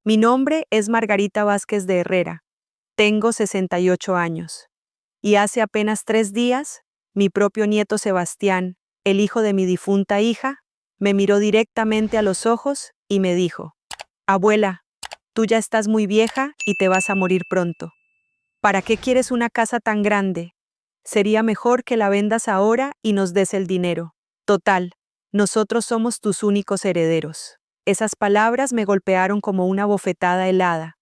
Mi nombre es Margarita Vázquez de Herrera. Tengo 68 años. Y hace apenas 3 días, mi propio nieto Sebastián, el hijo de mi difunta hija, me miró directamente a los ojos y me dijo: Abuela, tú ya estás muy vieja y te vas a morir pronto. ¿Para qué quieres una casa tan grande? Sería mejor que la vendas ahora y nos des el dinero. Total, nosotros somos tus únicos herederos. Esas palabras me golpearon como una bofetada helada.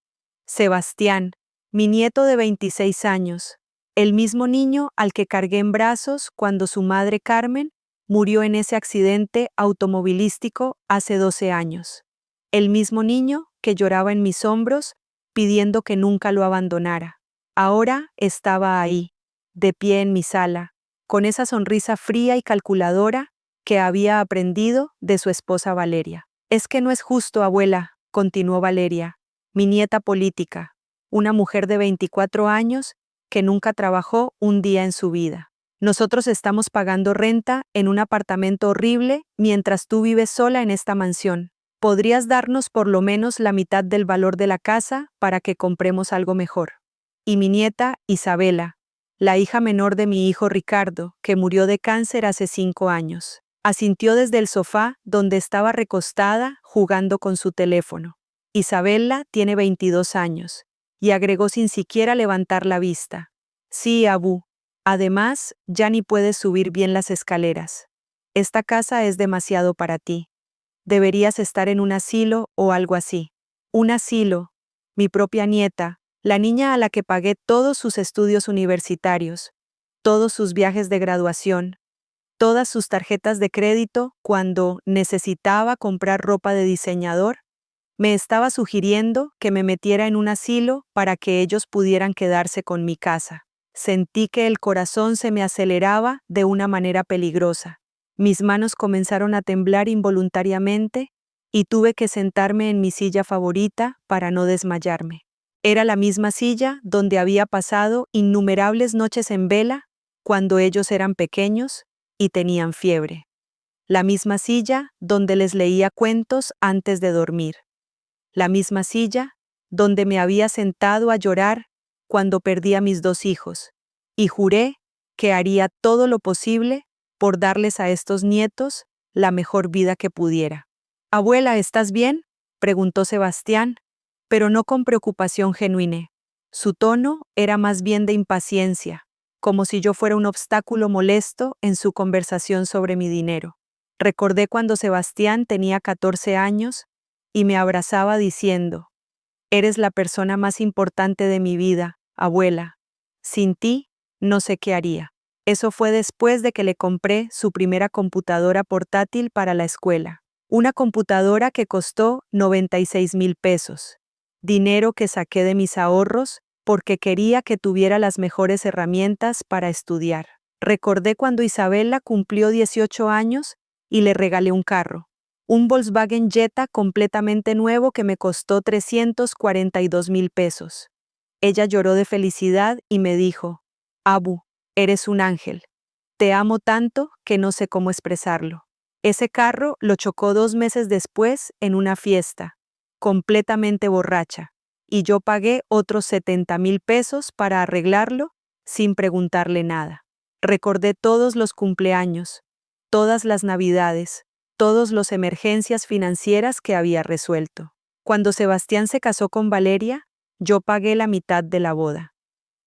Sebastián, mi nieto de 26 años, el mismo niño al que cargué en brazos cuando su madre Carmen murió en ese accidente automovilístico hace 12 años. El mismo niño que lloraba en mis hombros pidiendo que nunca lo abandonara. Ahora estaba ahí, de pie en mi sala, con esa sonrisa fría y calculadora que había aprendido de su esposa Valeria. Es que no es justo, abuela, continuó Valeria, mi nieta política, una mujer de 24 años que nunca trabajó un día en su vida. Nosotros estamos pagando renta en un apartamento horrible mientras tú vives sola en esta mansión. ¿Podrías darnos por lo menos la mitad del valor de la casa para que compremos algo mejor? Y mi nieta, Isabela, la hija menor de mi hijo Ricardo, que murió de cáncer hace 5 años, asintió desde el sofá donde estaba recostada jugando con su teléfono. Isabela tiene 22 años, y agregó sin siquiera levantar la vista: Sí, Abu. Además, ya ni puedes subir bien las escaleras. Esta casa es demasiado para ti. Deberías estar en un asilo o algo así. Un asilo. Mi propia nieta, la niña a la que pagué todos sus estudios universitarios, todos sus viajes de graduación, todas sus tarjetas de crédito cuando necesitaba comprar ropa de diseñador, me estaba sugiriendo que me metiera en un asilo para que ellos pudieran quedarse con mi casa. Sentí que el corazón se me aceleraba de una manera peligrosa. Mis manos comenzaron a temblar involuntariamente y tuve que sentarme en mi silla favorita para no desmayarme. Era la misma silla donde había pasado innumerables noches en vela cuando ellos eran pequeños y tenían fiebre. La misma silla donde les leía cuentos antes de dormir. La misma silla donde me había sentado a llorar cuando perdí a mis 2 hijos, y juré que haría todo lo posible por darles a estos nietos la mejor vida que pudiera. Abuela, ¿estás bien?, preguntó Sebastián, pero no con preocupación genuina. Su tono era más bien de impaciencia, como si yo fuera un obstáculo molesto en su conversación sobre mi dinero. Recordé cuando Sebastián tenía 14 años y me abrazaba diciendo: Eres la persona más importante de mi vida, abuela. Sin ti, no sé qué haría. Eso fue después de que le compré su primera computadora portátil para la escuela. Una computadora que costó 96,000 pesos. Dinero que saqué de mis ahorros porque quería que tuviera las mejores herramientas para estudiar. Recordé cuando Isabela cumplió 18 años y le regalé un carro. Un Volkswagen Jetta completamente nuevo que me costó 342,000 pesos. Ella lloró de felicidad y me dijo: Abu, eres un ángel. Te amo tanto que no sé cómo expresarlo. Ese carro lo chocó 2 meses después en una fiesta, completamente borracha, y yo pagué otros 70,000 pesos para arreglarlo sin preguntarle nada. Recordé todos los cumpleaños, todas las navidades, todas las emergencias financieras que había resuelto. Cuando Sebastián se casó con Valeria, yo pagué la mitad de la boda.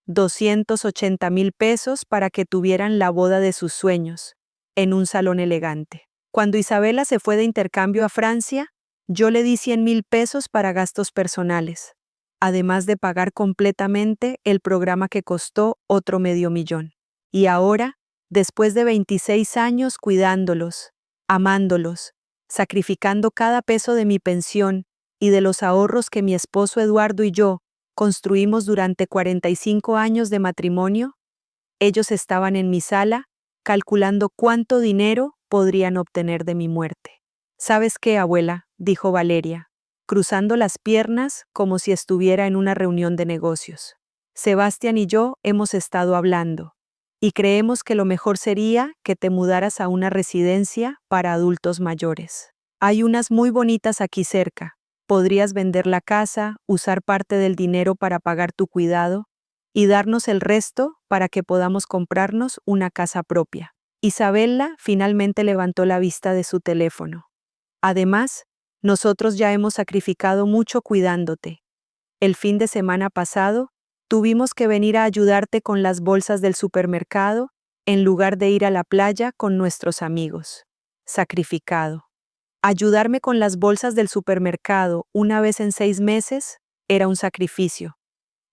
280,000 pesos para que tuvieran la boda de sus sueños, en un salón elegante. Cuando Isabela se fue de intercambio a Francia, yo le di 100,000 pesos para gastos personales, además de pagar completamente el programa que costó otro $500,000. Y ahora, después de 26 años cuidándolos, amándolos, sacrificando cada peso de mi pensión y de los ahorros que mi esposo Eduardo y yo construimos durante 45 años de matrimonio, ellos estaban en mi sala calculando cuánto dinero podrían obtener de mi muerte. ¿Sabes qué, abuela?, dijo Valeria, cruzando las piernas como si estuviera en una reunión de negocios. Sebastián y yo hemos estado hablando, y creemos que lo mejor sería que te mudaras a una residencia para adultos mayores. Hay unas muy bonitas aquí cerca. Podrías vender la casa, usar parte del dinero para pagar tu cuidado y darnos el resto para que podamos comprarnos una casa propia. Isabella finalmente levantó la vista de su teléfono. Además, nosotros ya hemos sacrificado mucho cuidándote. El fin de semana pasado, tuvimos que venir a ayudarte con las bolsas del supermercado en lugar de ir a la playa con nuestros amigos. Sacrificado. Ayudarme con las bolsas del supermercado una vez en 6 meses era un sacrificio,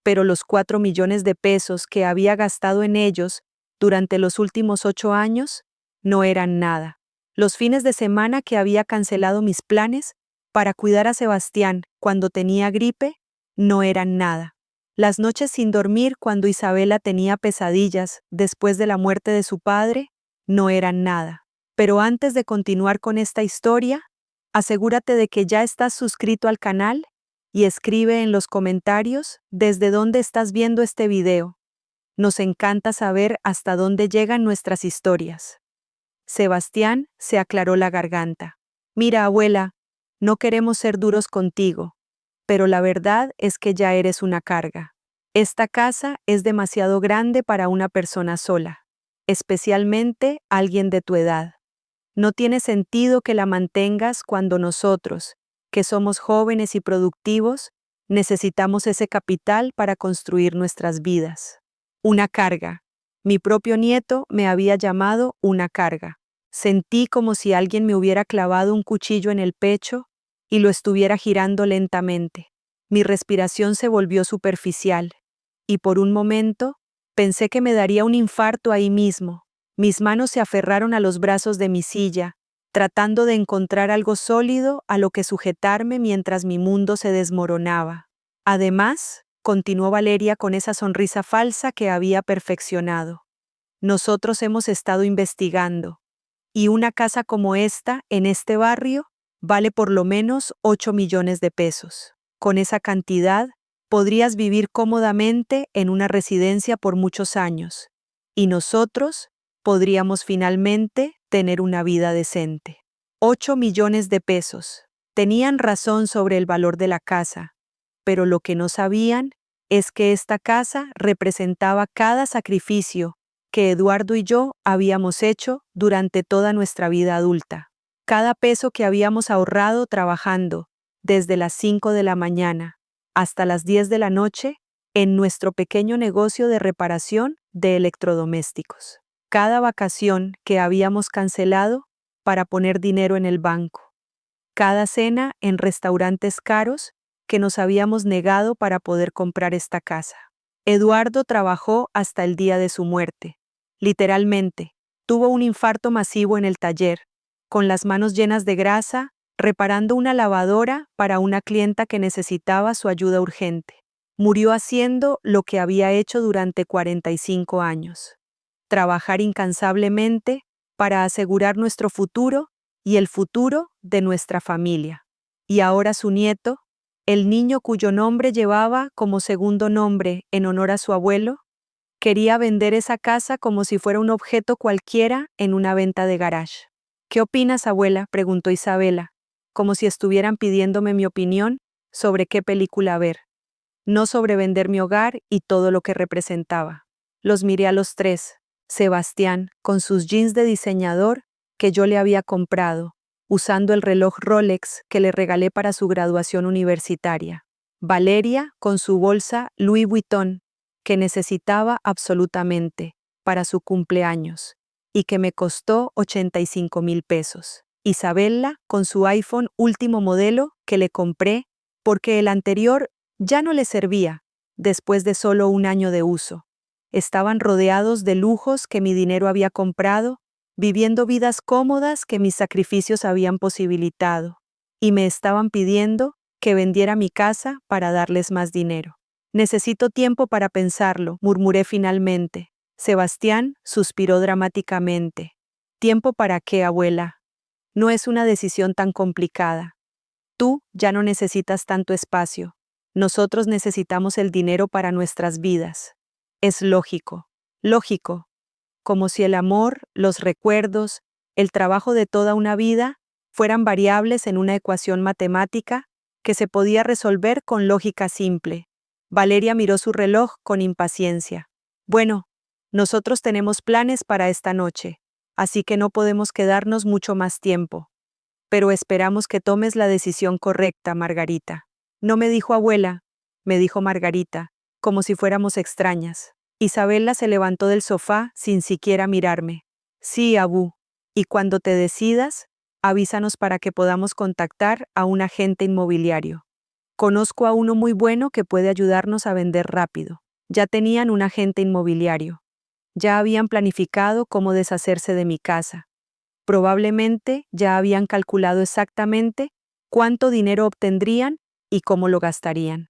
pero los 4 millones de pesos que había gastado en ellos durante los últimos 8 años no eran nada. Los fines de semana que había cancelado mis planes para cuidar a Sebastián cuando tenía gripe no eran nada. Las noches sin dormir cuando Isabella tenía pesadillas después de la muerte de su padre no eran nada. Pero antes de continuar con esta historia, asegúrate de que ya estás suscrito al canal y escribe en los comentarios desde dónde estás viendo este video. Nos encanta saber hasta dónde llegan nuestras historias. Sebastián se aclaró la garganta. Mira, abuela, no queremos ser duros contigo, pero la verdad es que ya eres una carga. Esta casa es demasiado grande para una persona sola, especialmente alguien de tu edad. No tiene sentido que la mantengas cuando nosotros, que somos jóvenes y productivos, necesitamos ese capital para construir nuestras vidas. Una carga. Mi propio nieto me había llamado una carga. Sentí como si alguien me hubiera clavado un cuchillo en el pecho y lo estuviera girando lentamente. Mi respiración se volvió superficial y por un momento pensé que me daría un infarto ahí mismo. Mis manos se aferraron a los brazos de mi silla, tratando de encontrar algo sólido a lo que sujetarme mientras mi mundo se desmoronaba. Además, continuó Valeria con esa sonrisa falsa que había perfeccionado. Nosotros hemos estado investigando, y una casa como esta, en este barrio, vale por lo menos 8 millones de pesos. Con esa cantidad, podrías vivir cómodamente en una residencia por muchos años, y nosotros podríamos finalmente tener una vida decente. 8 millones de pesos. Tenían razón sobre el valor de la casa, pero lo que no sabían es que esta casa representaba cada sacrificio que Eduardo y yo habíamos hecho durante toda nuestra vida adulta. Cada peso que habíamos ahorrado trabajando desde las 5 de la mañana hasta las 10 de la noche en nuestro pequeño negocio de reparación de electrodomésticos. Cada vacación que habíamos cancelado para poner dinero en el banco. Cada cena en restaurantes caros que nos habíamos negado para poder comprar esta casa. Eduardo trabajó hasta el día de su muerte. Literalmente, tuvo un infarto masivo en el taller, con las manos llenas de grasa, reparando una lavadora para una clienta que necesitaba su ayuda urgente. Murió haciendo lo que había hecho durante 45 años. Trabajar incansablemente para asegurar nuestro futuro y el futuro de nuestra familia. Y ahora su nieto, el niño cuyo nombre llevaba como segundo nombre en honor a su abuelo, quería vender esa casa como si fuera un objeto cualquiera en una venta de garage. ¿Qué opinas, abuela?, preguntó Isabella, como si estuvieran pidiéndome mi opinión sobre qué película ver, no sobre vender mi hogar y todo lo que representaba. Los miré a los tres. Sebastián, con sus jeans de diseñador que yo le había comprado, usando el reloj Rolex que le regalé para su graduación universitaria. Valeria, con su bolsa Louis Vuitton, que necesitaba absolutamente para su cumpleaños y que me costó 85,000 pesos. Isabella, con su iPhone último modelo que le compré porque el anterior ya no le servía después de solo un año de uso. Estaban rodeados de lujos que mi dinero había comprado, viviendo vidas cómodas que mis sacrificios habían posibilitado, y me estaban pidiendo que vendiera mi casa para darles más dinero. Necesito tiempo para pensarlo, murmuré finalmente. Sebastián suspiró dramáticamente. ¿Tiempo para qué, abuela? No es una decisión tan complicada. Tú ya no necesitas tanto espacio. Nosotros necesitamos el dinero para nuestras vidas. Es lógico, como si el amor, los recuerdos, el trabajo de toda una vida fueran variables en una ecuación matemática que se podía resolver con lógica simple. Valeria miró su reloj con impaciencia. Bueno, nosotros tenemos planes para esta noche, así que no podemos quedarnos mucho más tiempo. Pero esperamos que tomes la decisión correcta, Margarita. No me dijo abuela, me dijo Margarita, como si fuéramos extrañas. Isabela se levantó del sofá sin siquiera mirarme. Sí, Abú. Y cuando te decidas, avísanos para que podamos contactar a un agente inmobiliario. Conozco a uno muy bueno que puede ayudarnos a vender rápido. Ya tenían un agente inmobiliario. Ya habían planificado cómo deshacerse de mi casa. Probablemente ya habían calculado exactamente cuánto dinero obtendrían y cómo lo gastarían.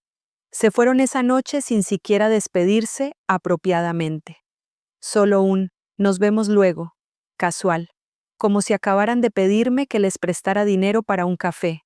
Se fueron esa noche sin siquiera despedirse apropiadamente. Solo nos vemos luego, casual, como si acabaran de pedirme que les prestara dinero para un café,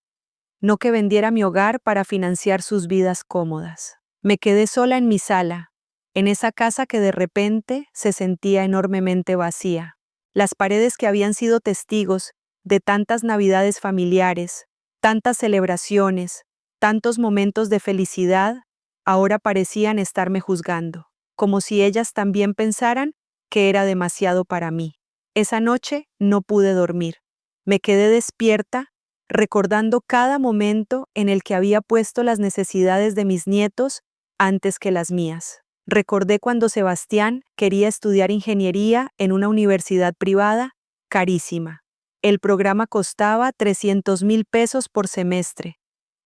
no que vendiera mi hogar para financiar sus vidas cómodas. Me quedé sola en mi sala, en esa casa que de repente se sentía enormemente vacía. Las paredes que habían sido testigos de tantas navidades familiares, tantas celebraciones, tantos momentos de felicidad, ahora parecían estarme juzgando, como si ellas también pensaran que era demasiado para mí. Esa noche no pude dormir. Me quedé despierta, recordando cada momento en el que había puesto las necesidades de mis nietos antes que las mías. Recordé cuando Sebastián quería estudiar ingeniería en una universidad privada, carísima. El programa costaba 300,000 pesos por semestre,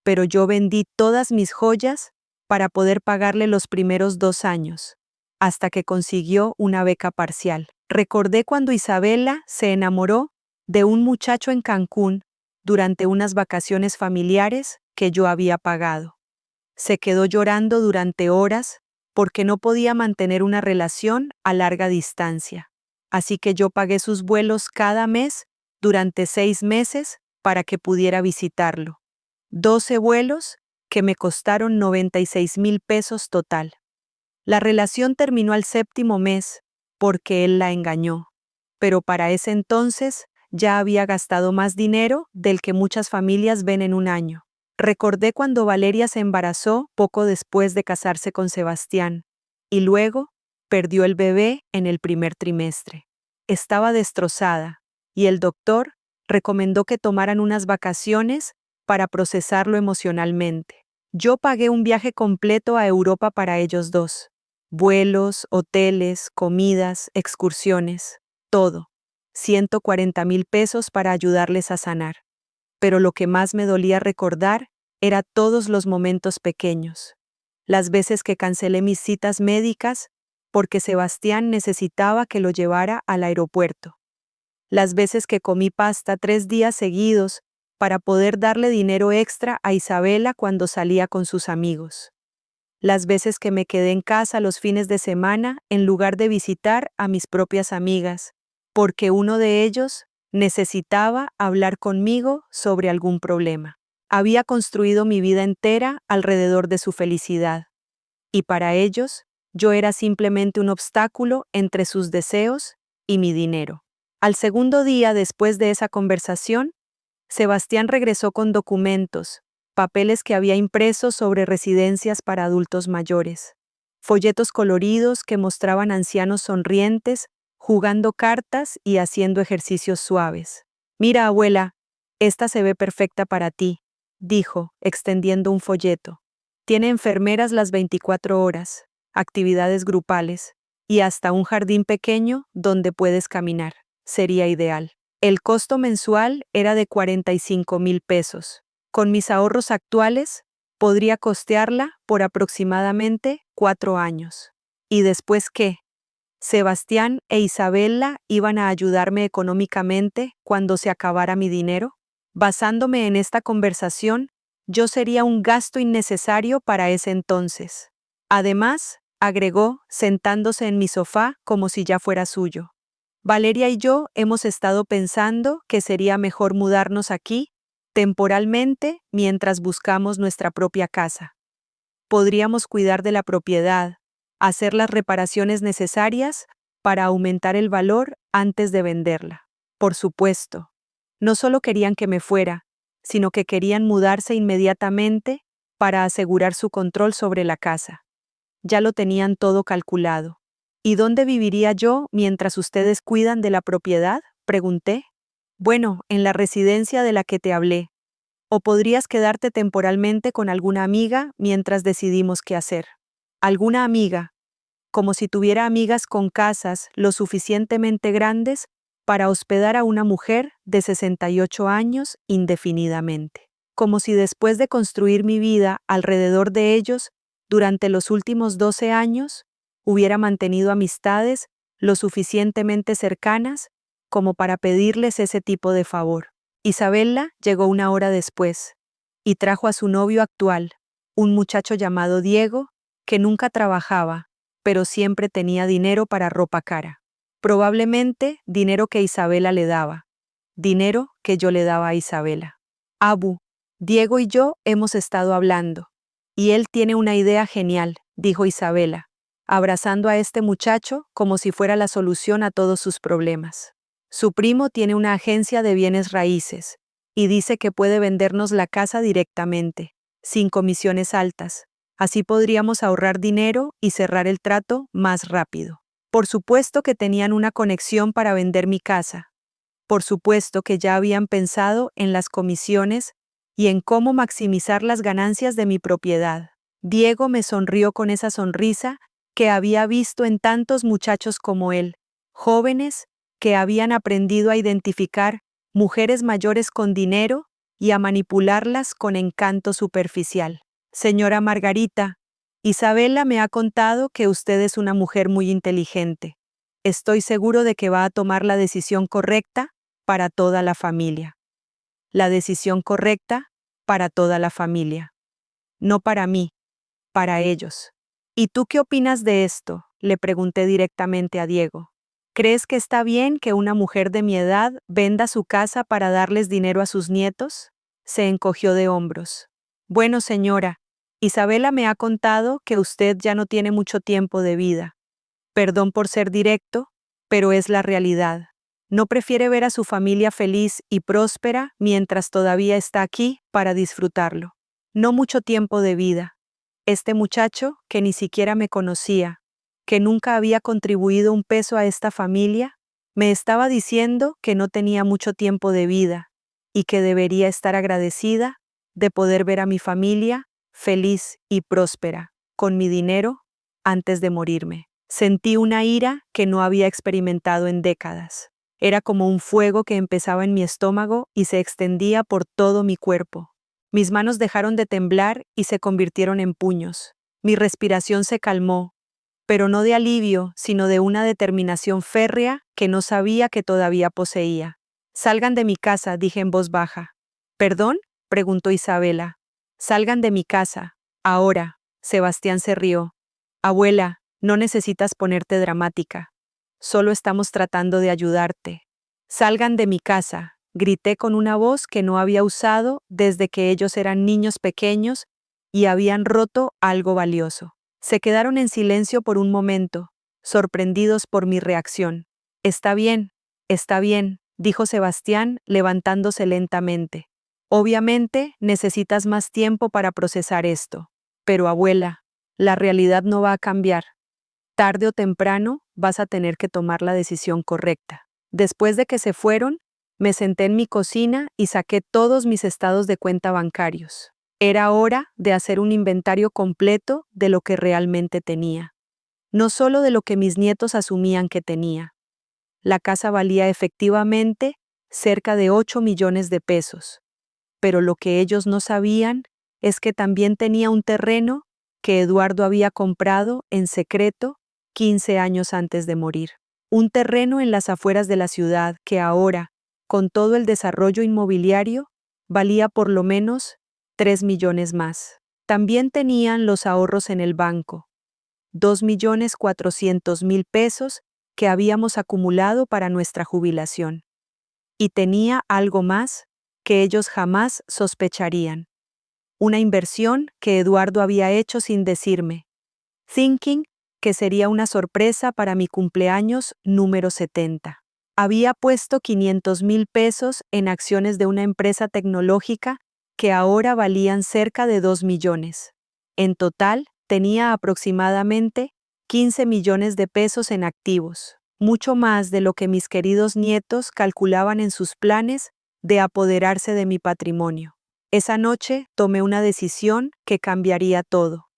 pero yo vendí todas mis joyas para poder pagarle los primeros 2 años, hasta que consiguió una beca parcial. Recordé cuando Isabela se enamoró de un muchacho en Cancún durante unas vacaciones familiares que yo había pagado. Se quedó llorando durante horas porque no podía mantener una relación a larga distancia. Así que yo pagué sus vuelos cada mes durante 6 meses para que pudiera visitarlo. 12 vuelos que me costaron 96,000 pesos total. La relación terminó al 7º mes porque él la engañó, pero para ese entonces ya había gastado más dinero del que muchas familias ven en un año. Recordé cuando Valeria se embarazó poco después de casarse con Sebastián, y luego perdió el bebé en el primer trimestre. Estaba destrozada, y el doctor recomendó que tomaran unas vacaciones para procesarlo emocionalmente. Yo pagué un viaje completo a Europa para ellos dos. Vuelos, hoteles, comidas, excursiones, todo. 140,000 pesos para ayudarles a sanar. Pero lo que más me dolía recordar era todos los momentos pequeños. Las veces que cancelé mis citas médicas porque Sebastián necesitaba que lo llevara al aeropuerto. Las veces que comí pasta 3 días seguidos para poder darle dinero extra a Isabela cuando salía con sus amigos. Las veces que me quedé en casa los fines de semana en lugar de visitar a mis propias amigas, porque uno de ellos necesitaba hablar conmigo sobre algún problema. Había construido mi vida entera alrededor de su felicidad, y para ellos yo era simplemente un obstáculo entre sus deseos y mi dinero. Al segundo día después de esa conversación, Sebastián regresó con documentos, papeles que había impreso sobre residencias para adultos mayores, folletos coloridos que mostraban ancianos sonrientes, jugando cartas y haciendo ejercicios suaves. Mira, abuela, esta se ve perfecta para ti, dijo, extendiendo un folleto. Tiene enfermeras las 24 horas, actividades grupales y hasta un jardín pequeño donde puedes caminar. Sería ideal. El costo mensual era de 45,000 pesos. Con mis ahorros actuales, podría costearla por aproximadamente 4 años. ¿Y después qué? ¿Sebastián e Isabela iban a ayudarme económicamente cuando se acabara mi dinero? Basándome en esta conversación, yo sería un gasto innecesario para ese entonces. Además, agregó, sentándose en mi sofá como si ya fuera suyo. Valeria y yo hemos estado pensando que sería mejor mudarnos aquí, temporalmente, mientras buscamos nuestra propia casa. Podríamos cuidar de la propiedad, hacer las reparaciones necesarias para aumentar el valor antes de venderla. Por supuesto, no solo querían que me fuera, sino que querían mudarse inmediatamente para asegurar su control sobre la casa. Ya lo tenían todo calculado. ¿Y dónde viviría yo mientras ustedes cuidan de la propiedad?, pregunté. Bueno, en la residencia de la que te hablé. O podrías quedarte temporalmente con alguna amiga mientras decidimos qué hacer. ¿Alguna amiga? Como si tuviera amigas con casas lo suficientemente grandes para hospedar a una mujer de 68 años indefinidamente. Como si después de construir mi vida alrededor de ellos durante los últimos 12 años, hubiera mantenido amistades lo suficientemente cercanas como para pedirles ese tipo de favor. Isabella llegó una hora después y trajo a su novio actual, un muchacho llamado Diego, que nunca trabajaba, pero siempre tenía dinero para ropa cara. Probablemente dinero que Isabella le daba, dinero que yo le daba a Isabella. Abu, Diego y yo hemos estado hablando, y él tiene una idea genial, dijo Isabella, abrazando a este muchacho como si fuera la solución a todos sus problemas. Su primo tiene una agencia de bienes raíces, y dice que puede vendernos la casa directamente, sin comisiones altas. Así podríamos ahorrar dinero y cerrar el trato más rápido. Por supuesto que tenían una conexión para vender mi casa. Por supuesto que ya habían pensado en las comisiones y en cómo maximizar las ganancias de mi propiedad. Diego me sonrió con esa sonrisa que había visto en tantos muchachos como él, jóvenes que habían aprendido a identificar mujeres mayores con dinero y a manipularlas con encanto superficial. Señora Margarita, Isabella me ha contado que usted es una mujer muy inteligente. Estoy seguro de que va a tomar la decisión correcta para toda la familia. La decisión correcta para toda la familia. No para mí, para ellos. ¿Y tú qué opinas de esto?, le pregunté directamente a Diego. ¿Crees que está bien que una mujer de mi edad venda su casa para darles dinero a sus nietos? Se encogió de hombros. Bueno, señora, Isabella me ha contado que usted ya no tiene mucho tiempo de vida. Perdón por ser directo, pero es la realidad. No prefiere ver a su familia feliz y próspera mientras todavía está aquí para disfrutarlo. No mucho tiempo de vida. Este muchacho, que ni siquiera me conocía, que nunca había contribuido un peso a esta familia, me estaba diciendo que no tenía mucho tiempo de vida y que debería estar agradecida de poder ver a mi familia feliz y próspera, con mi dinero, antes de morirme. Sentí una ira que no había experimentado en décadas. Era como un fuego que empezaba en mi estómago y se extendía por todo mi cuerpo. Mis manos dejaron de temblar y se convirtieron en puños. Mi respiración se calmó, pero no de alivio, sino de una determinación férrea que no sabía que todavía poseía. Salgan de mi casa, dije en voz baja. ¿Perdón?, preguntó Isabella. Salgan de mi casa, ahora. Sebastián se rió. Abuela, no necesitas ponerte dramática. Solo estamos tratando de ayudarte. Salgan de mi casa, grité con una voz que no había usado desde que ellos eran niños pequeños y habían roto algo valioso. Se quedaron en silencio por un momento, sorprendidos por mi reacción. Está bien, dijo Sebastián, levantándose lentamente. Obviamente necesitas más tiempo para procesar esto. Pero abuela, la realidad no va a cambiar. Tarde o temprano vas a tener que tomar la decisión correcta. Después de que se fueron, me senté en mi cocina y saqué todos mis estados de cuenta bancarios. Era hora de hacer un inventario completo de lo que realmente tenía. No solo de lo que mis nietos asumían que tenía. La casa valía efectivamente cerca de 8 millones de pesos. Pero lo que ellos no sabían es que también tenía un terreno que Eduardo había comprado en secreto 15 años antes de morir. Un terreno en las afueras de la ciudad que ahora, con todo el desarrollo inmobiliario, valía por lo menos 3 millones más. También tenían los ahorros en el banco, 2.400.000 pesos que habíamos acumulado para nuestra jubilación. Y tenía algo más que ellos jamás sospecharían. Una inversión que Eduardo había hecho sin decirme, thinking que sería una sorpresa para mi cumpleaños número 70. Había puesto 500,000 pesos en acciones de una empresa tecnológica que ahora valían cerca de 2 millones. En total, tenía aproximadamente 15 millones de pesos en activos, mucho más de lo que mis queridos nietos calculaban en sus planes de apoderarse de mi patrimonio. Esa noche tomé una decisión que cambiaría todo.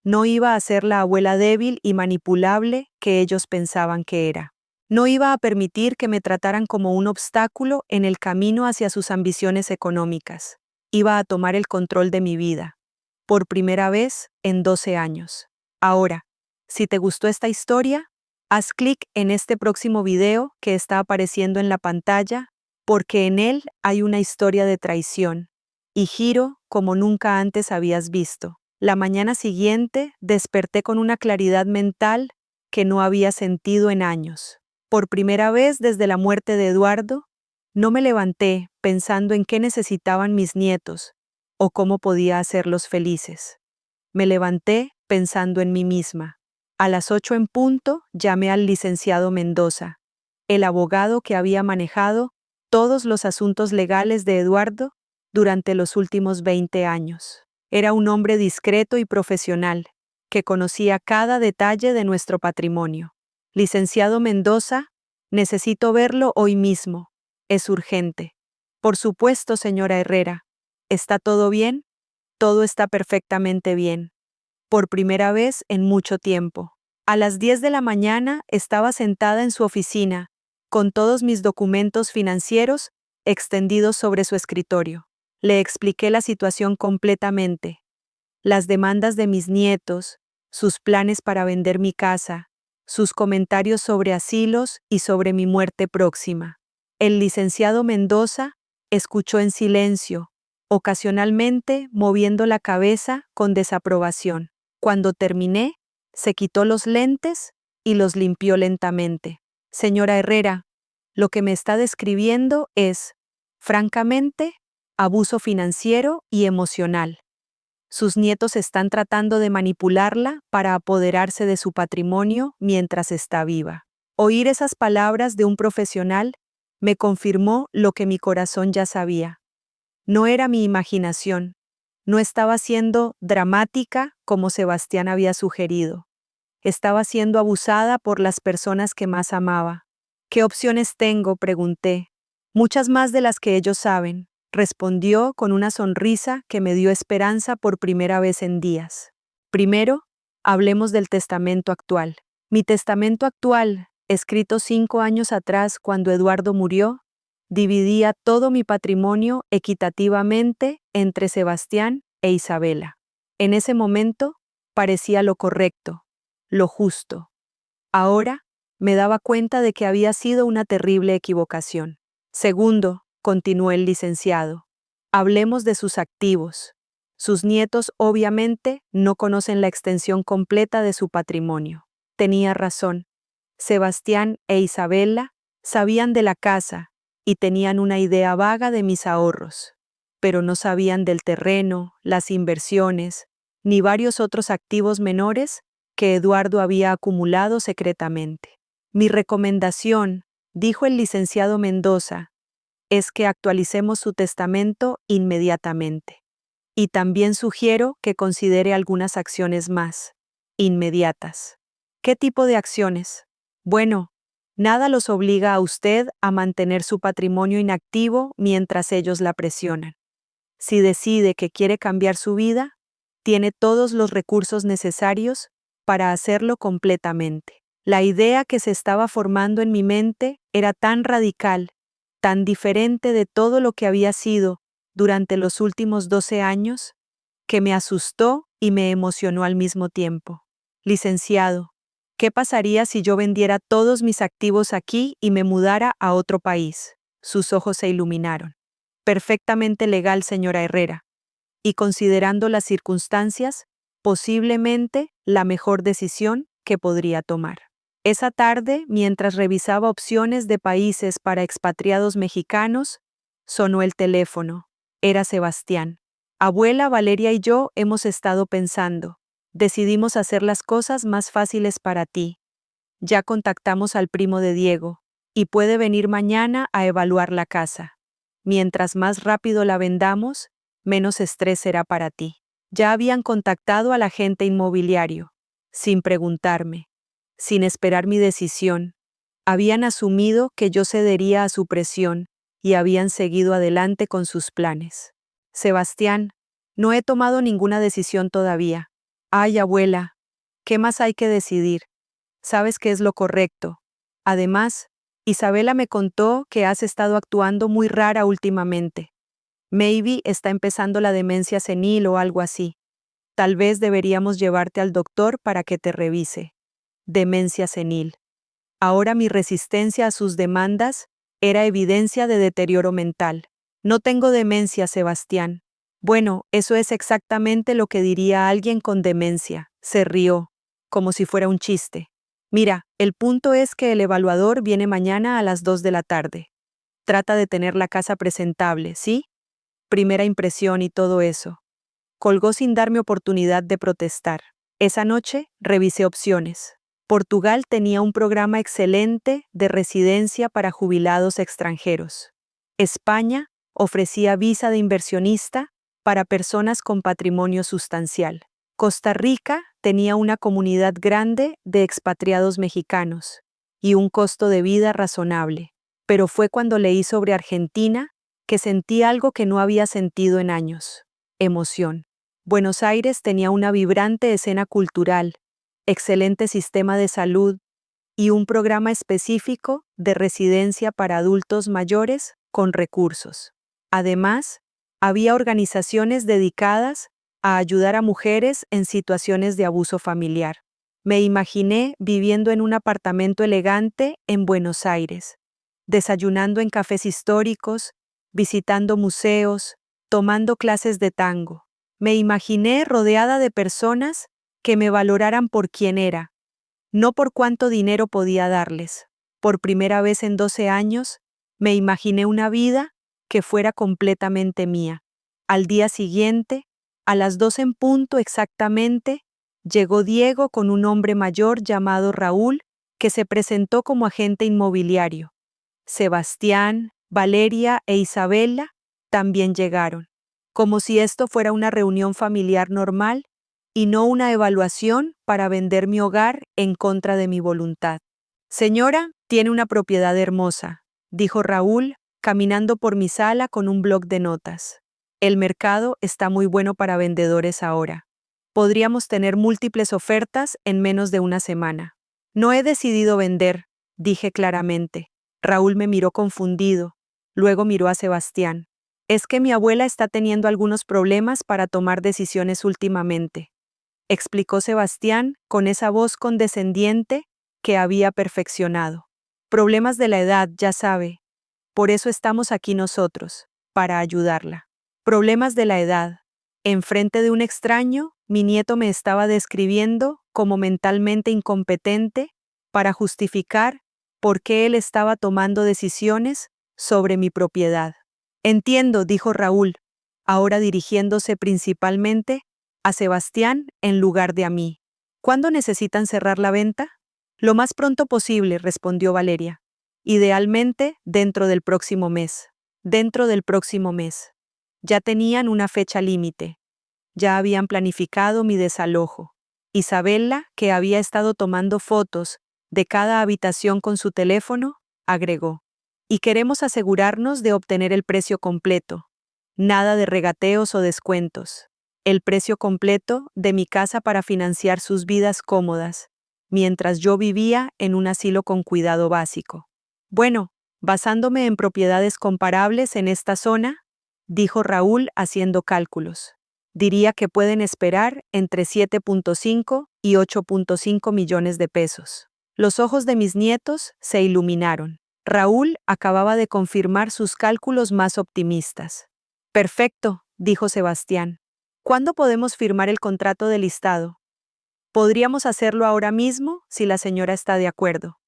No iba a ser la abuela débil y manipulable que ellos pensaban que era. No iba a permitir que me trataran como un obstáculo en el camino hacia sus ambiciones económicas. Iba a tomar el control de mi vida. Por primera vez en 12 años. Ahora, si te gustó esta historia, haz clic en este próximo video que está apareciendo en la pantalla, porque en él hay una historia de traición y giro como nunca antes habías visto. La mañana siguiente desperté con una claridad mental que no había sentido en años. Por primera vez desde la muerte de Eduardo, no me levanté pensando en qué necesitaban mis nietos o cómo podía hacerlos felices. Me levanté pensando en mí misma. A las 8 en punto llamé al licenciado Mendoza, el abogado que había manejado todos los asuntos legales de Eduardo durante los últimos 20 años. Era un hombre discreto y profesional, que conocía cada detalle de nuestro patrimonio. Licenciado Mendoza, necesito verlo hoy mismo. Es urgente. Por supuesto, señora Herrera. ¿Está todo bien? Todo está perfectamente bien. Por primera vez en mucho tiempo. A las 10 de la mañana estaba sentada en su oficina, con todos mis documentos financieros extendidos sobre su escritorio. Le expliqué la situación completamente. Las demandas de mis nietos, sus planes para vender mi casa, sus comentarios sobre asilos y sobre mi muerte próxima. El licenciado Mendoza escuchó en silencio, ocasionalmente moviendo la cabeza con desaprobación. Cuando terminé, se quitó los lentes y los limpió lentamente. Señora Herrera, lo que me está describiendo es, francamente, abuso financiero y emocional. Sus nietos están tratando de manipularla para apoderarse de su patrimonio mientras está viva. Oír esas palabras de un profesional me confirmó lo que mi corazón ya sabía. No era mi imaginación. No estaba siendo dramática como Sebastián había sugerido. Estaba siendo abusada por las personas que más amaba. ¿Qué opciones tengo?, pregunté. Muchas más de las que ellos saben, respondió con una sonrisa que me dio esperanza por primera vez en días. Primero, hablemos del testamento actual. Mi testamento actual, escrito 5 años atrás cuando Eduardo murió, dividía todo mi patrimonio equitativamente entre Sebastián e Isabela. En ese momento, parecía lo correcto, lo justo. Ahora, me daba cuenta de que había sido una terrible equivocación. Segundo, continuó el licenciado, hablemos de sus activos. Sus nietos obviamente no conocen la extensión completa de su patrimonio. Tenía razón. Sebastián e Isabela sabían de la casa y tenían una idea vaga de mis ahorros, pero no sabían del terreno, las inversiones, ni varios otros activos menores que Eduardo había acumulado secretamente. Mi recomendación, dijo el licenciado Mendoza, es que actualicemos su testamento inmediatamente. Y también sugiero que considere algunas acciones más, inmediatas. ¿Qué tipo de acciones? Bueno, nada los obliga a usted a mantener su patrimonio inactivo mientras ellos la presionan. Si decide que quiere cambiar su vida, tiene todos los recursos necesarios para hacerlo completamente. La idea que se estaba formando en mi mente era tan radical, tan diferente de todo lo que había sido durante los últimos 12 años, que me asustó y me emocionó al mismo tiempo. Licenciado, ¿qué pasaría si yo vendiera todos mis activos aquí y me mudara a otro país? Sus ojos se iluminaron. Perfectamente legal, señora Herrera. Y considerando las circunstancias, posiblemente la mejor decisión que podría tomar. Esa tarde, mientras revisaba opciones de países para expatriados mexicanos, sonó el teléfono. Era Sebastián. Abuela, Valeria y yo hemos estado pensando. Decidimos hacer las cosas más fáciles para ti. Ya contactamos al primo de Diego. y puede venir mañana a evaluar la casa. Mientras más rápido la vendamos, menos estrés será para ti. Ya habían contactado al agente inmobiliario, sin preguntarme, sin esperar mi decisión. Habían asumido que yo cedería a su presión y habían seguido adelante con sus planes. Sebastián, no he tomado ninguna decisión todavía. Ay, abuela, ¿qué más hay que decidir? Sabes que es lo correcto. Además, Isabela me contó que has estado actuando muy rara últimamente. Maybe está empezando la demencia senil o algo así. Tal vez deberíamos llevarte al doctor para que te revise. Demencia senil. Ahora mi resistencia a sus demandas era evidencia de deterioro mental. No tengo demencia, Sebastián. Bueno, eso es exactamente lo que diría alguien con demencia. Se rió, como si fuera un chiste. Mira, el punto es que el evaluador viene mañana a las 2 de la tarde. Trata de tener la casa presentable, ¿sí? Primera impresión y todo eso. Colgó sin darme oportunidad de protestar. Esa noche revisé opciones. Portugal tenía un programa excelente de residencia para jubilados extranjeros. España ofrecía visa de inversionista para personas con patrimonio sustancial. Costa Rica tenía una comunidad grande de expatriados mexicanos y un costo de vida razonable. Pero fue cuando leí sobre Argentina que sentí algo que no había sentido en años: emoción. Buenos Aires tenía una vibrante escena cultural, excelente sistema de salud y un programa específico de residencia para adultos mayores con recursos. Además, había organizaciones dedicadas a ayudar a mujeres en situaciones de abuso familiar. Me imaginé viviendo en un apartamento elegante en Buenos Aires, desayunando en cafés históricos, visitando museos, tomando clases de tango. Me imaginé rodeada de personas que me valoraran por quien era, no por cuánto dinero podía darles. Por primera vez en 12 años, me imaginé una vida que fuera completamente mía. Al día siguiente, a las 2 en punto exactamente, llegó Diego con un hombre mayor llamado Raúl, que se presentó como agente inmobiliario. Sebastián, Valeria e Isabela también llegaron, como si esto fuera una reunión familiar normal y no una evaluación para vender mi hogar en contra de mi voluntad. Señora, tiene una propiedad hermosa, dijo Raúl, caminando por mi sala con un bloc de notas. El mercado está muy bueno para vendedores ahora. Podríamos tener múltiples ofertas en menos de una semana. No he decidido vender, dije claramente. Raúl me miró confundido, luego miró a Sebastián. Es que mi abuela está teniendo algunos problemas para tomar decisiones últimamente, explicó Sebastián con esa voz condescendiente que había perfeccionado. Problemas de la edad, ya sabe. Por eso estamos aquí nosotros, para ayudarla. Problemas de la edad. Enfrente de un extraño, mi nieto me estaba describiendo como mentalmente incompetente para justificar por qué él estaba tomando decisiones sobre mi propiedad. Entiendo, dijo Raúl, ahora dirigiéndose principalmente a Sebastián en lugar de a mí. ¿Cuándo necesitan cerrar la venta? Lo más pronto posible, respondió Valeria. Idealmente, dentro del próximo mes. Dentro del próximo mes. Ya tenían una fecha límite. Ya habían planificado mi desalojo. Isabela, que había estado tomando fotos de cada habitación con su teléfono, agregó: y queremos asegurarnos de obtener el precio completo. Nada de regateos o descuentos. El precio completo de mi casa para financiar sus vidas cómodas, mientras yo vivía en un asilo con cuidado básico. Bueno, basándome en propiedades comparables en esta zona, dijo Raúl haciendo cálculos, diría que pueden esperar entre 7.5 y 8.5 millones de pesos. Los ojos de mis nietos se iluminaron. Raúl acababa de confirmar sus cálculos más optimistas. Perfecto, dijo Sebastián. ¿Cuándo podemos firmar el contrato de listado? Podríamos hacerlo ahora mismo si la señora está de acuerdo.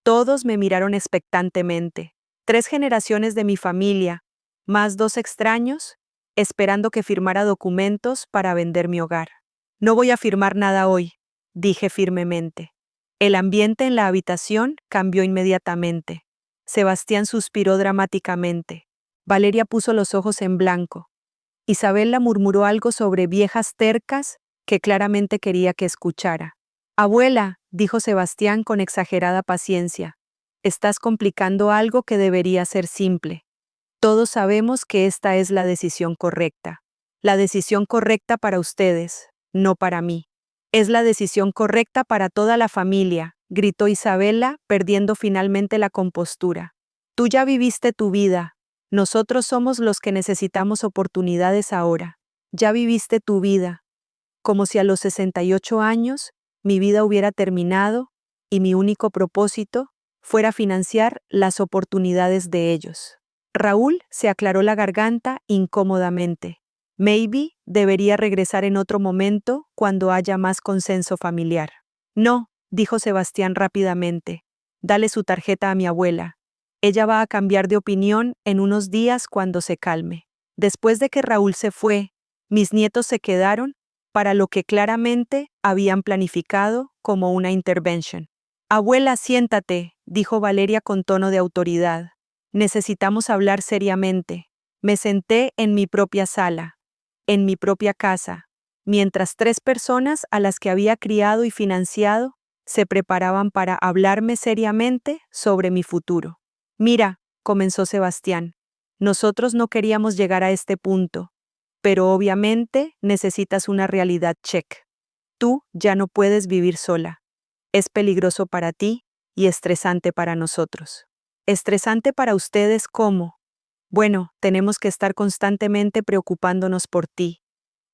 Todos me miraron expectantemente. 3 generaciones de mi familia, más 2 extraños, esperando que firmara documentos para vender mi hogar. No voy a firmar nada hoy, dije firmemente. El ambiente en la habitación cambió inmediatamente. Sebastián suspiró dramáticamente. Valeria puso los ojos en blanco. Isabela murmuró algo sobre viejas tercas que claramente quería que escuchara. Abuela, dijo Sebastián con exagerada paciencia, estás complicando algo que debería ser simple. Todos sabemos que esta es la decisión correcta. La decisión correcta para ustedes, no para mí. Es la decisión correcta para toda la familia, gritó Isabela, perdiendo finalmente la compostura. Tú ya viviste tu vida. Nosotros somos los que necesitamos oportunidades ahora. Ya viviste tu vida. Como si a los 68 años mi vida hubiera terminado y mi único propósito fuera financiar las oportunidades de ellos. Raúl se aclaró la garganta incómodamente. Maybe debería regresar en otro momento cuando haya más consenso familiar. No, dijo Sebastián rápidamente. Dale su tarjeta a mi abuela. Ella va a cambiar de opinión en unos días cuando se calme. Después de que Raúl se fue, mis nietos se quedaron para lo que claramente habían planificado como una intervention. Abuela, siéntate, dijo Valeria con tono de autoridad. Necesitamos hablar seriamente. Me senté en mi propia sala, en mi propia casa, mientras 3 personas a las que había criado y financiado se preparaban para hablarme seriamente sobre mi futuro. Mira, comenzó Sebastián, nosotros no queríamos llegar a este punto, pero obviamente necesitas una realidad check. Tú ya no puedes vivir sola. Es peligroso para ti y estresante para nosotros. Estresante para ustedes, ¿cómo? Bueno, tenemos que estar constantemente preocupándonos por ti,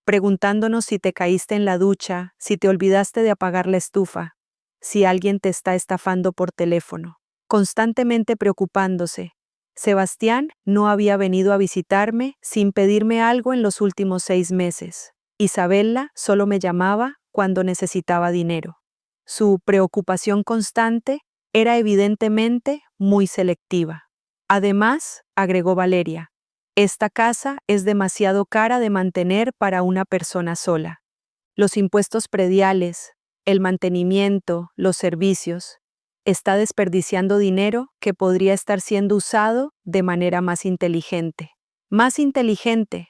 preguntándonos si te caíste en la ducha, si te olvidaste de apagar la estufa, si alguien te está estafando por teléfono. Constantemente preocupándose. Sebastián no había venido a visitarme sin pedirme algo en los últimos 6 meses. Isabela solo me llamaba cuando necesitaba dinero. Su preocupación constante era evidentemente muy selectiva. Además, agregó Valeria, esta casa es demasiado cara de mantener para una persona sola. Los impuestos prediales, el mantenimiento, los servicios, está desperdiciando dinero que podría estar siendo usado de manera más inteligente. Más inteligente,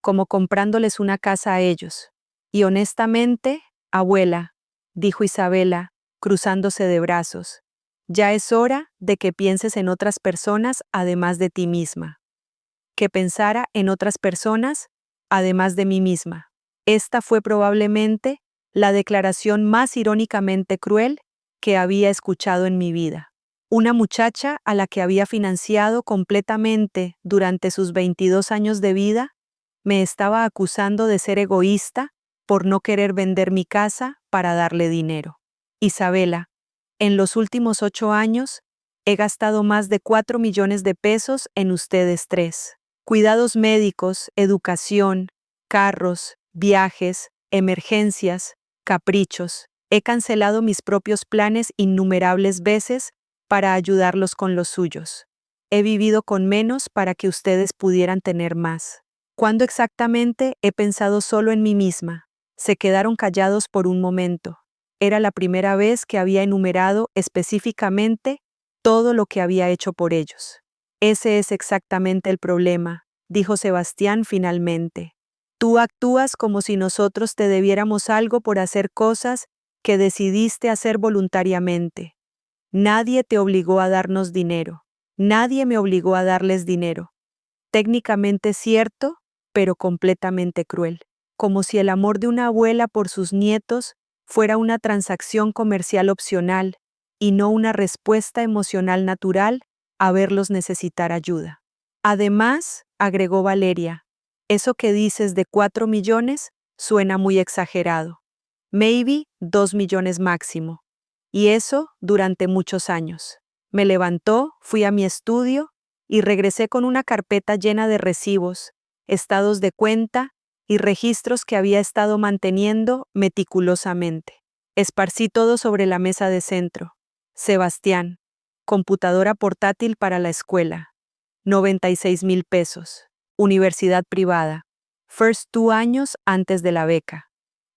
como comprándoles una casa a ellos. Y honestamente, abuela, dijo Isabela, cruzándose de brazos, ya es hora de que pienses en otras personas además de ti misma. Que pensara en otras personas además de mí misma. Esta fue probablemente la declaración más irónicamente cruel que había escuchado en mi vida. Una muchacha a la que había financiado completamente durante sus 22 años de vida, me estaba acusando de ser egoísta por no querer vender mi casa para darle dinero. Isabela, en los últimos 8 años, he gastado más de 4 millones de pesos en ustedes 3. Cuidados médicos, educación, carros, viajes, emergencias, caprichos. He cancelado mis propios planes innumerables veces para ayudarlos con los suyos. He vivido con menos para que ustedes pudieran tener más. ¿Cuándo exactamente he pensado solo en mí misma? Se quedaron callados por un momento. Era la primera vez que había enumerado específicamente todo lo que había hecho por ellos. Ese es exactamente el problema, dijo Sebastián finalmente. Tú actúas como si nosotros te debiéramos algo por hacer cosas que decidiste hacer voluntariamente. Nadie te obligó a darnos dinero. Nadie me obligó a darles dinero. Técnicamente cierto, pero completamente cruel. Como si el amor de una abuela por sus nietos fuera una transacción comercial opcional y no una respuesta emocional natural a verlos necesitar ayuda. Además, agregó Valeria, eso que dices de 4 millones suena muy exagerado. Maybe 2 millones máximo. Y eso durante muchos años. Me levantó, fui a mi estudio y regresé con una carpeta llena de recibos, estados de cuenta y registros que había estado manteniendo meticulosamente. Esparcí todo sobre la mesa de centro. Sebastián, computadora portátil para la escuela, 96,000 pesos. Universidad privada, first 2 años antes de la beca,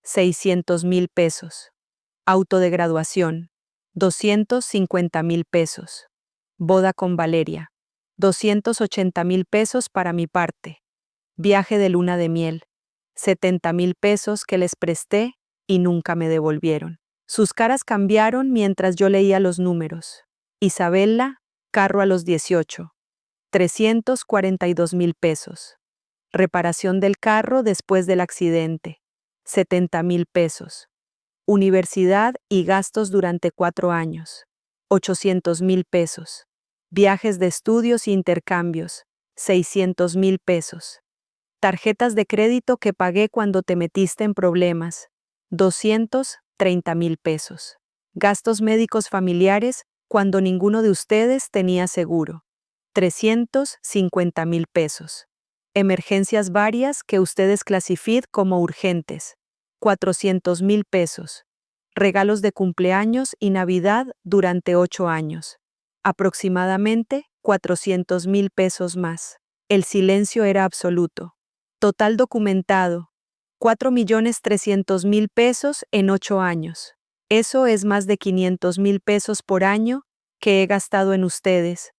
600,000 pesos. Auto de graduación, 250,000 pesos. Boda con Valeria. 280,000 pesos para mi parte. Viaje de luna de miel. 70,000 pesos que les presté y nunca me devolvieron. Sus caras cambiaron mientras yo leía los números. Isabela, carro a los 18. 342,000 pesos. Reparación del carro después del accidente. 70,000 pesos. Universidad y gastos durante 4 años. 800,000 pesos. Viajes de estudios e intercambios. 600,000 pesos. Tarjetas de crédito que pagué cuando te metiste en problemas. 230,000 pesos. Gastos médicos familiares cuando ninguno de ustedes tenía seguro. 350,000 pesos. Emergencias varias que ustedes clasifican como urgentes. 400,000 pesos. Regalos de cumpleaños y Navidad durante 8 años. Aproximadamente 400,000 pesos más. El silencio era absoluto. Total documentado. 4,300,000 pesos en 8 años. Eso es más de 500,000 pesos por año que he gastado en ustedes.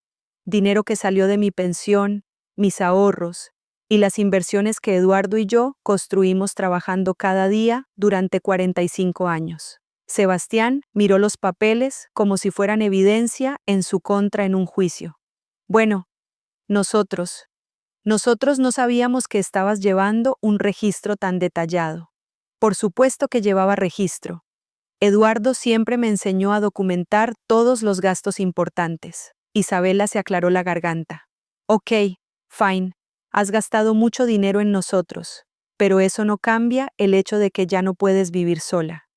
Dinero que salió de mi pensión, mis ahorros y las inversiones que Eduardo y yo construimos trabajando cada día durante 45 años. Sebastián miró los papeles como si fueran evidencia en su contra en un juicio. Bueno, nosotros no sabíamos que estabas llevando un registro tan detallado. Por supuesto que llevaba registro. Eduardo siempre me enseñó a documentar todos los gastos importantes. Isabela se aclaró la garganta. Ok, fine. Has gastado mucho dinero en nosotros, pero eso no cambia el hecho de que ya no puedes vivir sola.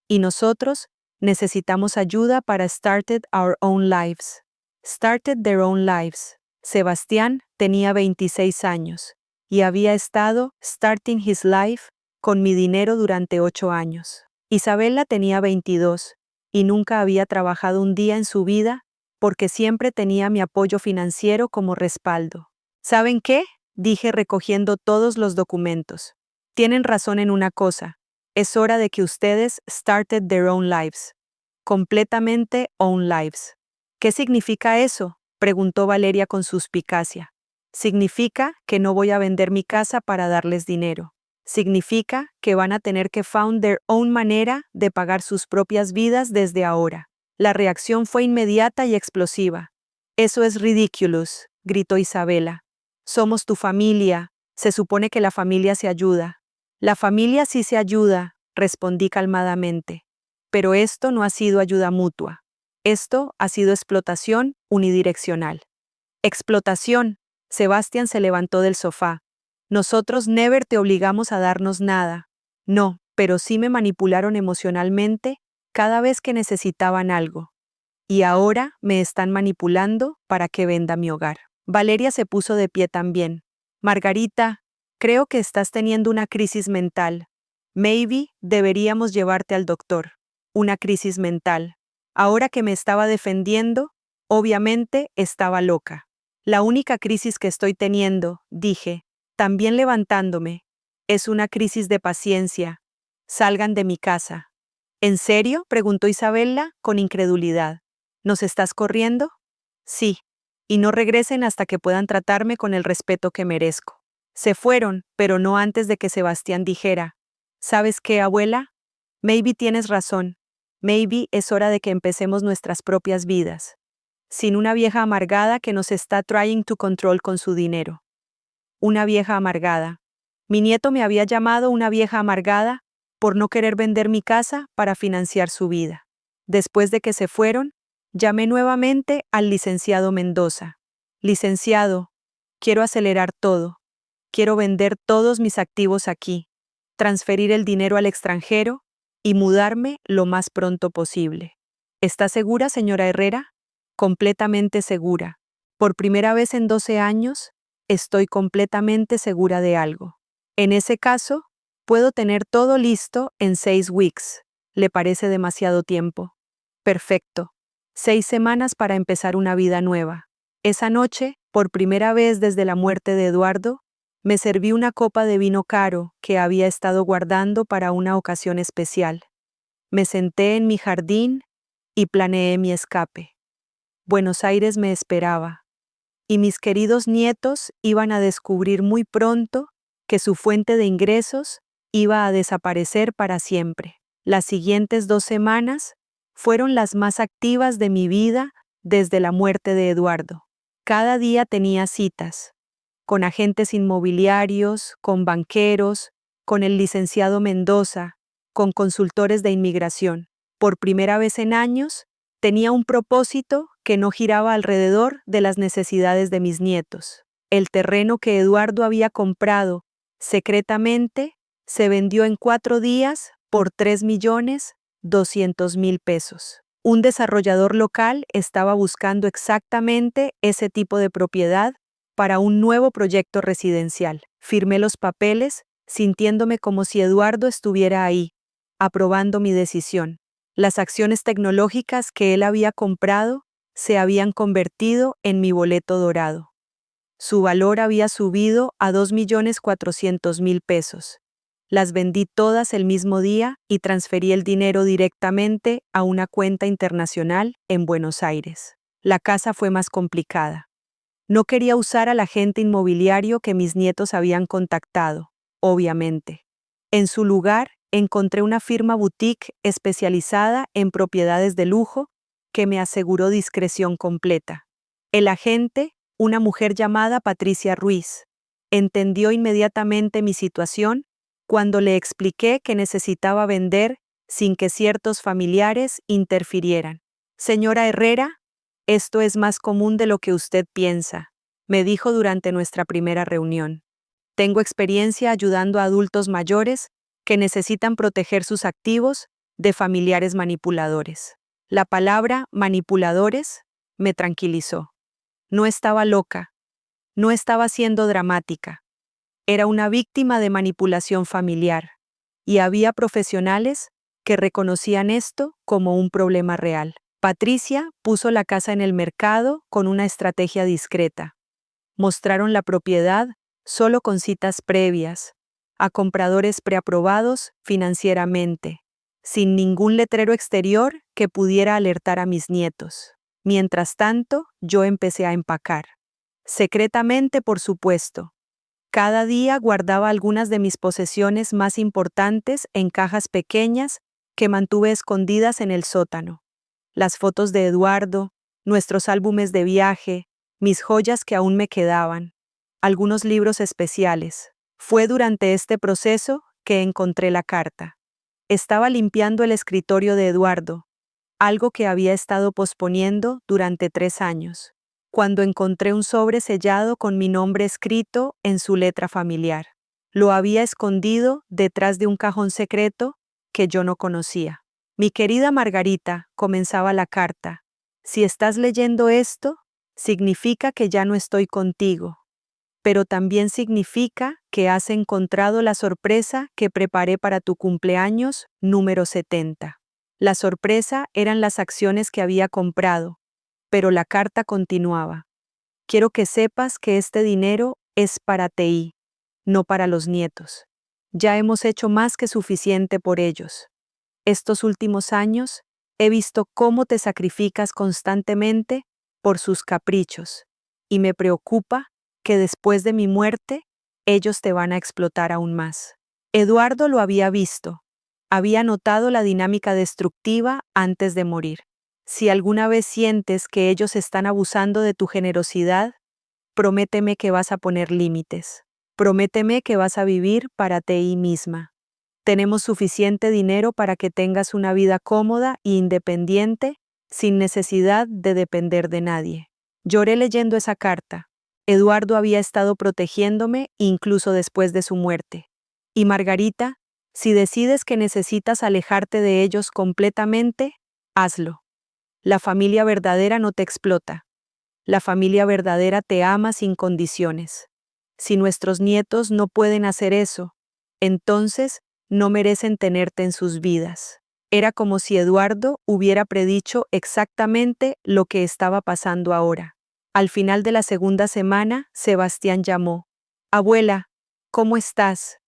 Y nosotros necesitamos ayuda para Started Our Own Lives. Started Their Own Lives. Sebastián tenía 26 años y había estado starting his life con mi dinero durante 8 años. Isabela tenía 22 y nunca había trabajado un día en su vida porque siempre tenía mi apoyo financiero como respaldo. ¿Saben qué? Dije recogiendo todos los documentos. Tienen razón en una cosa. Es hora de que ustedes started their own lives. Completamente own lives. ¿Qué significa eso? Preguntó Valeria con suspicacia. Significa que no voy a vender mi casa para darles dinero. Significa que van a tener que found their own manera de pagar sus propias vidas desde ahora. La reacción fue inmediata y explosiva. Eso es ridiculous, gritó Isabela. Somos tu familia. Se supone que la familia se ayuda. La familia sí se ayuda, respondí calmadamente. Pero esto no ha sido ayuda mutua. Esto ha sido explotación unidireccional. Explotación. Sebastián se levantó del sofá. Nosotros never te obligamos a darnos nada. No, pero sí me manipularon emocionalmente cada vez que necesitaban algo. Y ahora me están manipulando para que venda mi hogar. Valeria se puso de pie también. Margarita, creo que estás teniendo una crisis mental. Maybe deberíamos llevarte al doctor. Una crisis mental. Ahora que me estaba defendiendo, obviamente estaba loca. La única crisis que estoy teniendo, dije, también levantándome, es una crisis de paciencia. Salgan de mi casa. ¿En serio? Preguntó Isabela con incredulidad. ¿Nos estás corriendo? Sí. Y no regresen hasta que puedan tratarme con el respeto que merezco. Se fueron, pero no antes de que Sebastián dijera, ¿sabes qué, abuela? Maybe tienes razón. Maybe es hora de que empecemos nuestras propias vidas. Sin una vieja amargada que nos está trying to control con su dinero. Una vieja amargada. Mi nieto me había llamado una vieja amargada por no querer vender mi casa para financiar su vida. Después de que se fueron, llamé nuevamente al licenciado Mendoza. Licenciado, quiero acelerar todo. Quiero vender todos mis activos aquí, transferir el dinero al extranjero y mudarme lo más pronto posible. ¿Está segura, señora Herrera? Completamente segura. Por primera vez en 12 años, estoy completamente segura de algo. En ese caso, puedo tener todo listo en 6 weeks. ¿Le parece demasiado tiempo? Perfecto. 6 semanas para empezar una vida nueva. Esa noche, por primera vez desde la muerte de Eduardo, me serví una copa de vino caro que había estado guardando para una ocasión especial. Me senté en mi jardín y planeé mi escape. Buenos Aires me esperaba, y mis queridos nietos iban a descubrir muy pronto que su fuente de ingresos iba a desaparecer para siempre. Las siguientes 2 semanas fueron las más activas de mi vida desde la muerte de Eduardo. Cada día tenía citas, con agentes inmobiliarios, con banqueros, con el licenciado Mendoza, con consultores de inmigración. Por primera vez en años, tenía un propósito que no giraba alrededor de las necesidades de mis nietos. El terreno que Eduardo había comprado secretamente se vendió en 4 días por 3.200.000 pesos. Un desarrollador local estaba buscando exactamente ese tipo de propiedad para un nuevo proyecto residencial. Firmé los papeles, sintiéndome como si Eduardo estuviera ahí, aprobando mi decisión. Las acciones tecnológicas que él había comprado se habían convertido en mi boleto dorado. Su valor había subido a 2.400.000 pesos. Las vendí todas el mismo día y transferí el dinero directamente a una cuenta internacional en Buenos Aires. La casa fue más complicada. No quería usar al agente inmobiliario que mis nietos habían contactado, obviamente. En su lugar, encontré una firma boutique especializada en propiedades de lujo que me aseguró discreción completa. El agente, una mujer llamada Patricia Ruiz, entendió inmediatamente mi situación cuando le expliqué que necesitaba vender sin que ciertos familiares interfirieran. Señora Herrera, esto es más común de lo que usted piensa, me dijo durante nuestra primera reunión. Tengo experiencia ayudando a adultos mayores que necesitan proteger sus activos de familiares manipuladores. La palabra manipuladores me tranquilizó. No estaba loca, no estaba siendo dramática. Era una víctima de manipulación familiar, y había profesionales que reconocían esto como un problema real. Patricia puso la casa en el mercado con una estrategia discreta. Mostraron la propiedad solo con citas previas, a compradores preaprobados financieramente, sin ningún letrero exterior que pudiera alertar a mis nietos. Mientras tanto, yo empecé a empacar. Secretamente, por supuesto. Cada día guardaba algunas de mis posesiones más importantes en cajas pequeñas que mantuve escondidas en el sótano. Las fotos de Eduardo, nuestros álbumes de viaje, mis joyas que aún me quedaban, algunos libros especiales. Fue durante este proceso que encontré la carta. Estaba limpiando el escritorio de Eduardo, algo que había estado posponiendo durante 3 años, cuando encontré un sobre sellado con mi nombre escrito en su letra familiar. Lo había escondido detrás de un cajón secreto que yo no conocía. Mi querida Margarita, comenzaba la carta, si estás leyendo esto, significa que ya no estoy contigo, pero también significa que has encontrado la sorpresa que preparé para tu cumpleaños número 70. La sorpresa eran las acciones que había comprado, pero la carta continuaba. Quiero que sepas que este dinero es para TI, no para los nietos. Ya hemos hecho más que suficiente por ellos. Estos últimos años he visto cómo te sacrificas constantemente por sus caprichos, y me preocupa que después de mi muerte, ellos te van a explotar aún más. Eduardo lo había visto. Había notado la dinámica destructiva antes de morir. Si alguna vez sientes que ellos están abusando de tu generosidad, prométeme que vas a poner límites. Prométeme que vas a vivir para ti misma. Tenemos suficiente dinero para que tengas una vida cómoda e independiente, sin necesidad de depender de nadie. Lloré leyendo esa carta. Eduardo había estado protegiéndome incluso después de su muerte. Y Margarita, si decides que necesitas alejarte de ellos completamente, hazlo. La familia verdadera no te explota. La familia verdadera te ama sin condiciones. Si nuestros nietos no pueden hacer eso, entonces no merecen tenerte en sus vidas. Era como si Eduardo hubiera predicho exactamente lo que estaba pasando ahora. Al final de la segunda semana, Sebastián llamó. Abuela, ¿cómo estás?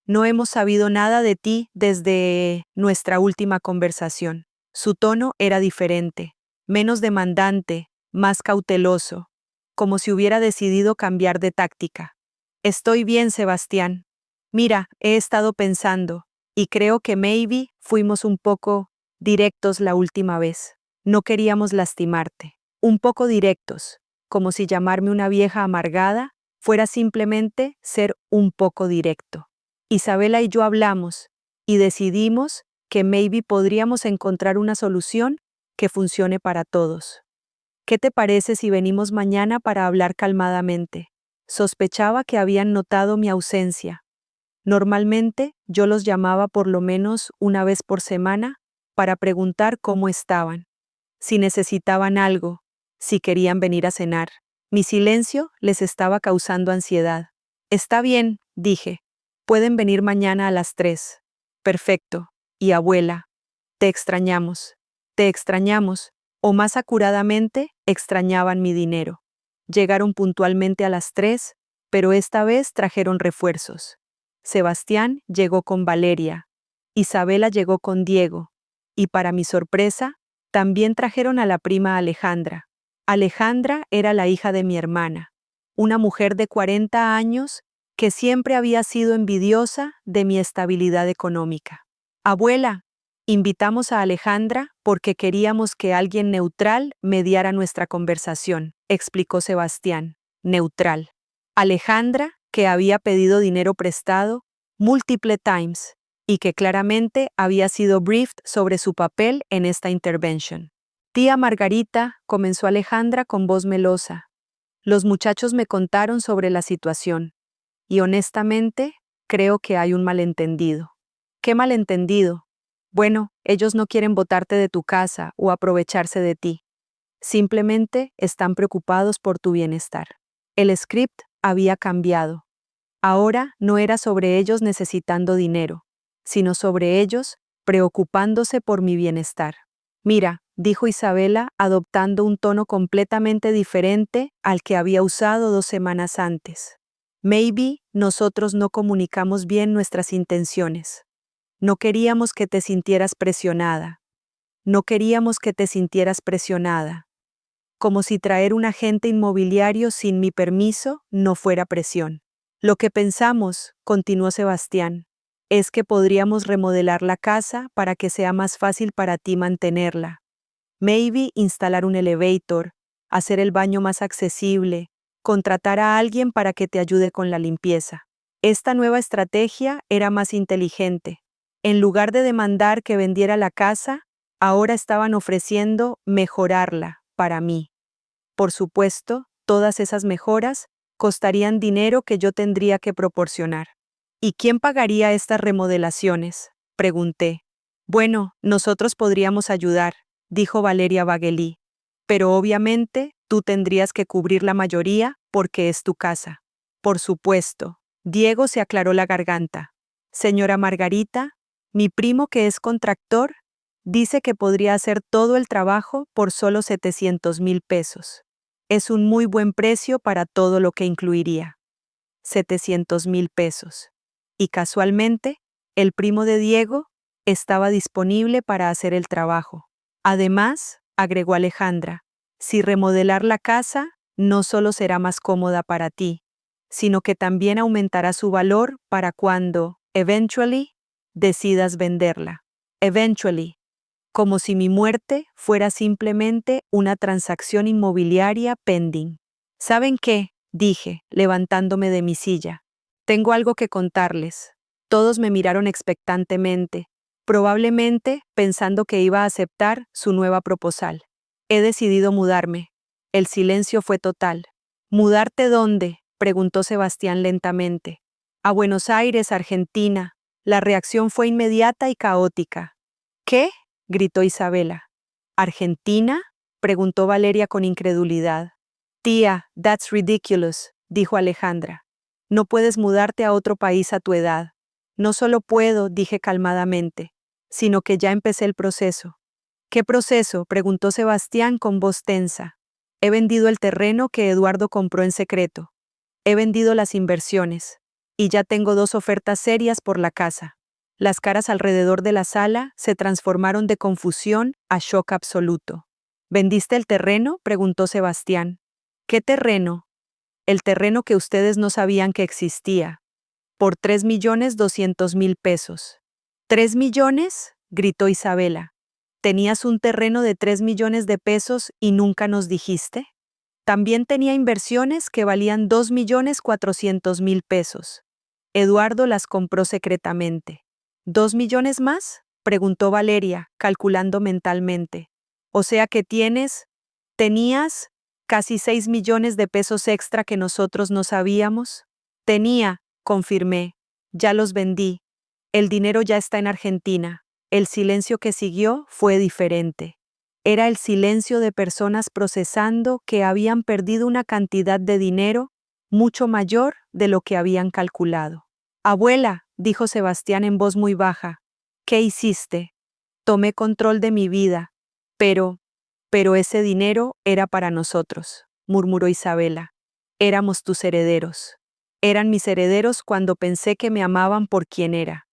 No hemos sabido nada de ti desde nuestra última conversación. Su tono era diferente, menos demandante, más cauteloso, como si hubiera decidido cambiar de táctica. Estoy bien, Sebastián. Mira, he estado pensando, y creo que maybe fuimos un poco directos la última vez. No queríamos lastimarte. Un poco directos, como si llamarme una vieja amargada fuera simplemente ser un poco directo. Isabela y yo hablamos, y decidimos que maybe podríamos encontrar una solución que funcione para todos. ¿Qué te parece si venimos mañana para hablar calmadamente? Sospechaba que habían notado mi ausencia. Normalmente yo los llamaba por lo menos una vez por semana para preguntar cómo estaban, si necesitaban algo, si querían venir a cenar. Mi silencio les estaba causando ansiedad. Está bien, dije. Pueden venir mañana a las 3. Perfecto. Y abuela, te extrañamos. Te extrañamos. O más acuradamente, extrañaban mi dinero. Llegaron puntualmente a las 3, pero esta vez trajeron refuerzos. Sebastián llegó con Valeria. Isabela llegó con Diego. Y para mi sorpresa, también trajeron a la prima Alejandra. Alejandra era la hija de mi hermana, una mujer de 40 años que siempre había sido envidiosa de mi estabilidad económica. Abuela, invitamos a Alejandra porque queríamos que alguien neutral mediara nuestra conversación, explicó Sebastián. Neutral. Alejandra, que había pedido dinero prestado múltiples times y que claramente había sido briefed sobre su papel en esta intervention. Tía Margarita, comenzó Alejandra con voz melosa. Los muchachos me contaron sobre la situación, y honestamente, creo que hay un malentendido. ¿Qué malentendido? Bueno, ellos no quieren botarte de tu casa o aprovecharse de ti. Simplemente están preocupados por tu bienestar. El script había cambiado. Ahora no era sobre ellos necesitando dinero, sino sobre ellos preocupándose por mi bienestar. Mira, dijo Isabela, adoptando un tono completamente diferente al que había usado 2 semanas antes. Maybe nosotros no comunicamos bien nuestras intenciones. No queríamos que te sintieras presionada. No queríamos que te sintieras presionada. Como si traer un agente inmobiliario sin mi permiso no fuera presión. Lo que pensamos, continuó Sebastián, es que podríamos remodelar la casa para que sea más fácil para ti mantenerla. Maybe instalar un elevator, hacer el baño más accesible, contratar a alguien para que te ayude con la limpieza. Esta nueva estrategia era más inteligente. En lugar de demandar que vendiera la casa, ahora estaban ofreciendo mejorarla para mí. Por supuesto, todas esas mejoras costarían dinero que yo tendría que proporcionar. ¿Y quién pagaría estas remodelaciones?, pregunté. Bueno, nosotros podríamos ayudar, dijo Valeria Baguelí. Pero obviamente, tú tendrías que cubrir la mayoría porque es tu casa. Por supuesto. Diego se aclaró la garganta. Señora Margarita, mi primo que es contractor, dice que podría hacer todo el trabajo por solo 700,000 pesos. Es un muy buen precio para todo lo que incluiría. 700,000 pesos. Y casualmente, el primo de Diego estaba disponible para hacer el trabajo. Además, agregó Alejandra, si remodelar la casa no solo será más cómoda para ti, sino que también aumentará su valor para cuando, eventually, decidas venderla. Eventually. Como si mi muerte fuera simplemente una transacción inmobiliaria pending. ¿Saben qué?, dije, levantándome de mi silla. Tengo algo que contarles. Todos me miraron expectantemente, probablemente pensando que iba a aceptar su nueva proposal. He decidido mudarme. El silencio fue total. ¿Mudarte dónde?, preguntó Sebastián lentamente. A Buenos Aires, Argentina. La reacción fue inmediata y caótica. ¿Qué?, gritó Isabela. ¿Argentina?, preguntó Valeria con incredulidad. Tía, that's ridiculous, dijo Alejandra. No puedes mudarte a otro país a tu edad. No solo puedo, dije calmadamente, sino que ya empecé el proceso. ¿Qué proceso?, preguntó Sebastián con voz tensa. He vendido el terreno que Eduardo compró en secreto. He vendido las inversiones. Y ya tengo 2 ofertas serias por la casa. Las caras alrededor de la sala se transformaron de confusión a shock absoluto. ¿Vendiste el terreno?, preguntó Sebastián. ¿Qué terreno? El terreno que ustedes no sabían que existía. Por 3.200.000 pesos. ¿3 millones?, gritó Isabela. ¿Tenías un terreno de 3 millones de pesos y nunca nos dijiste? También tenía inversiones que valían 2.400.000 pesos. Eduardo las compró secretamente. ¿2 millones más?, preguntó Valeria, calculando mentalmente. O sea que tenías casi 6 millones de pesos extra que nosotros no sabíamos. Tenía, confirmé. Ya los vendí. El dinero ya está en Argentina. El silencio que siguió fue diferente. Era el silencio de personas procesando que habían perdido una cantidad de dinero mucho mayor de lo que habían calculado. Abuela, dijo Sebastián en voz muy baja, ¿qué hiciste? Tomé control de mi vida, pero ese dinero era para nosotros, murmuró Isabela. Éramos tus herederos. Eran mis herederos cuando pensé que me amaban por quien era,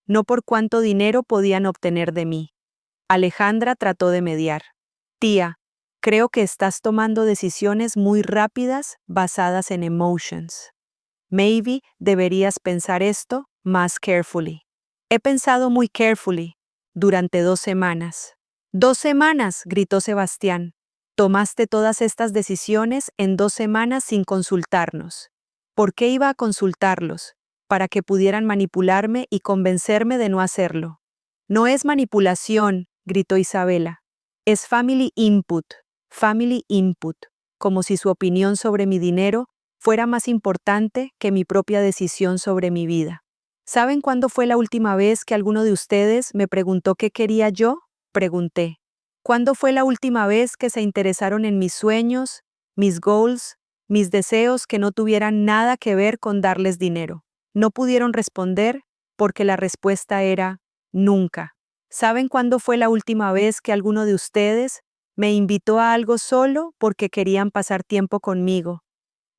no por cuánto dinero podían obtener de mí. Alejandra trató de mediar. Tía, creo que estás tomando decisiones muy rápidas basadas en emotions. Maybe deberías pensar esto más carefully. He pensado muy carefully durante 2 semanas. 2 semanas, gritó Sebastián. Tomaste todas estas decisiones en 2 semanas sin consultarnos. ¿Por qué iba a consultarlos? Para que pudieran manipularme y convencerme de no hacerlo. No es manipulación, gritó Isabela. Es family input, como si su opinión sobre mi dinero fuera más importante que mi propia decisión sobre mi vida. ¿Saben cuándo fue la última vez que alguno de ustedes me preguntó qué quería yo? Pregunté. ¿Cuándo fue la última vez que se interesaron en mis sueños, mis goals, mis deseos que no tuvieran nada que ver con darles dinero? No pudieron responder porque la respuesta era nunca. ¿Saben cuándo fue la última vez que alguno de ustedes me invitó a algo solo porque querían pasar tiempo conmigo?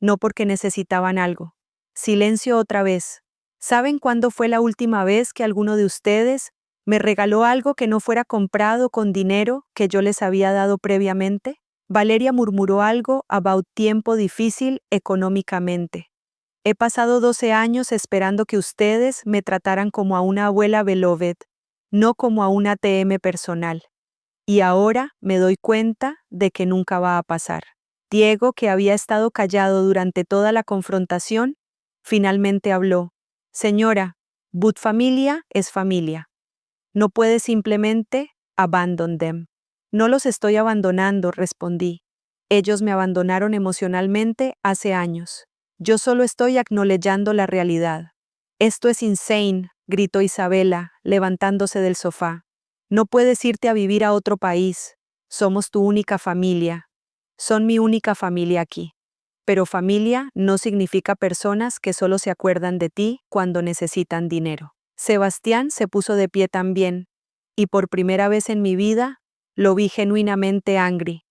No porque necesitaban algo. Silencio otra vez. ¿Saben cuándo fue la última vez que alguno de ustedes me regaló algo que no fuera comprado con dinero que yo les había dado previamente? Valeria murmuró algo about tiempo difícil económicamente. He pasado 12 años esperando que ustedes me trataran como a una abuela beloved, no como a un ATM personal. Y ahora me doy cuenta de que nunca va a pasar. Diego, que había estado callado durante toda la confrontación, finalmente habló. Señora, but familia es familia. No puede simplemente abandon them. No los estoy abandonando, respondí. Ellos me abandonaron emocionalmente hace años. Yo solo estoy acknowledgando la realidad. Esto es insane, gritó Isabela, levantándose del sofá. No puedes irte a vivir a otro país. Somos tu única familia. Son mi única familia aquí. Pero familia no significa personas que solo se acuerdan de ti cuando necesitan dinero. Sebastián se puso de pie también, y por primera vez en mi vida, lo vi genuinamente angry.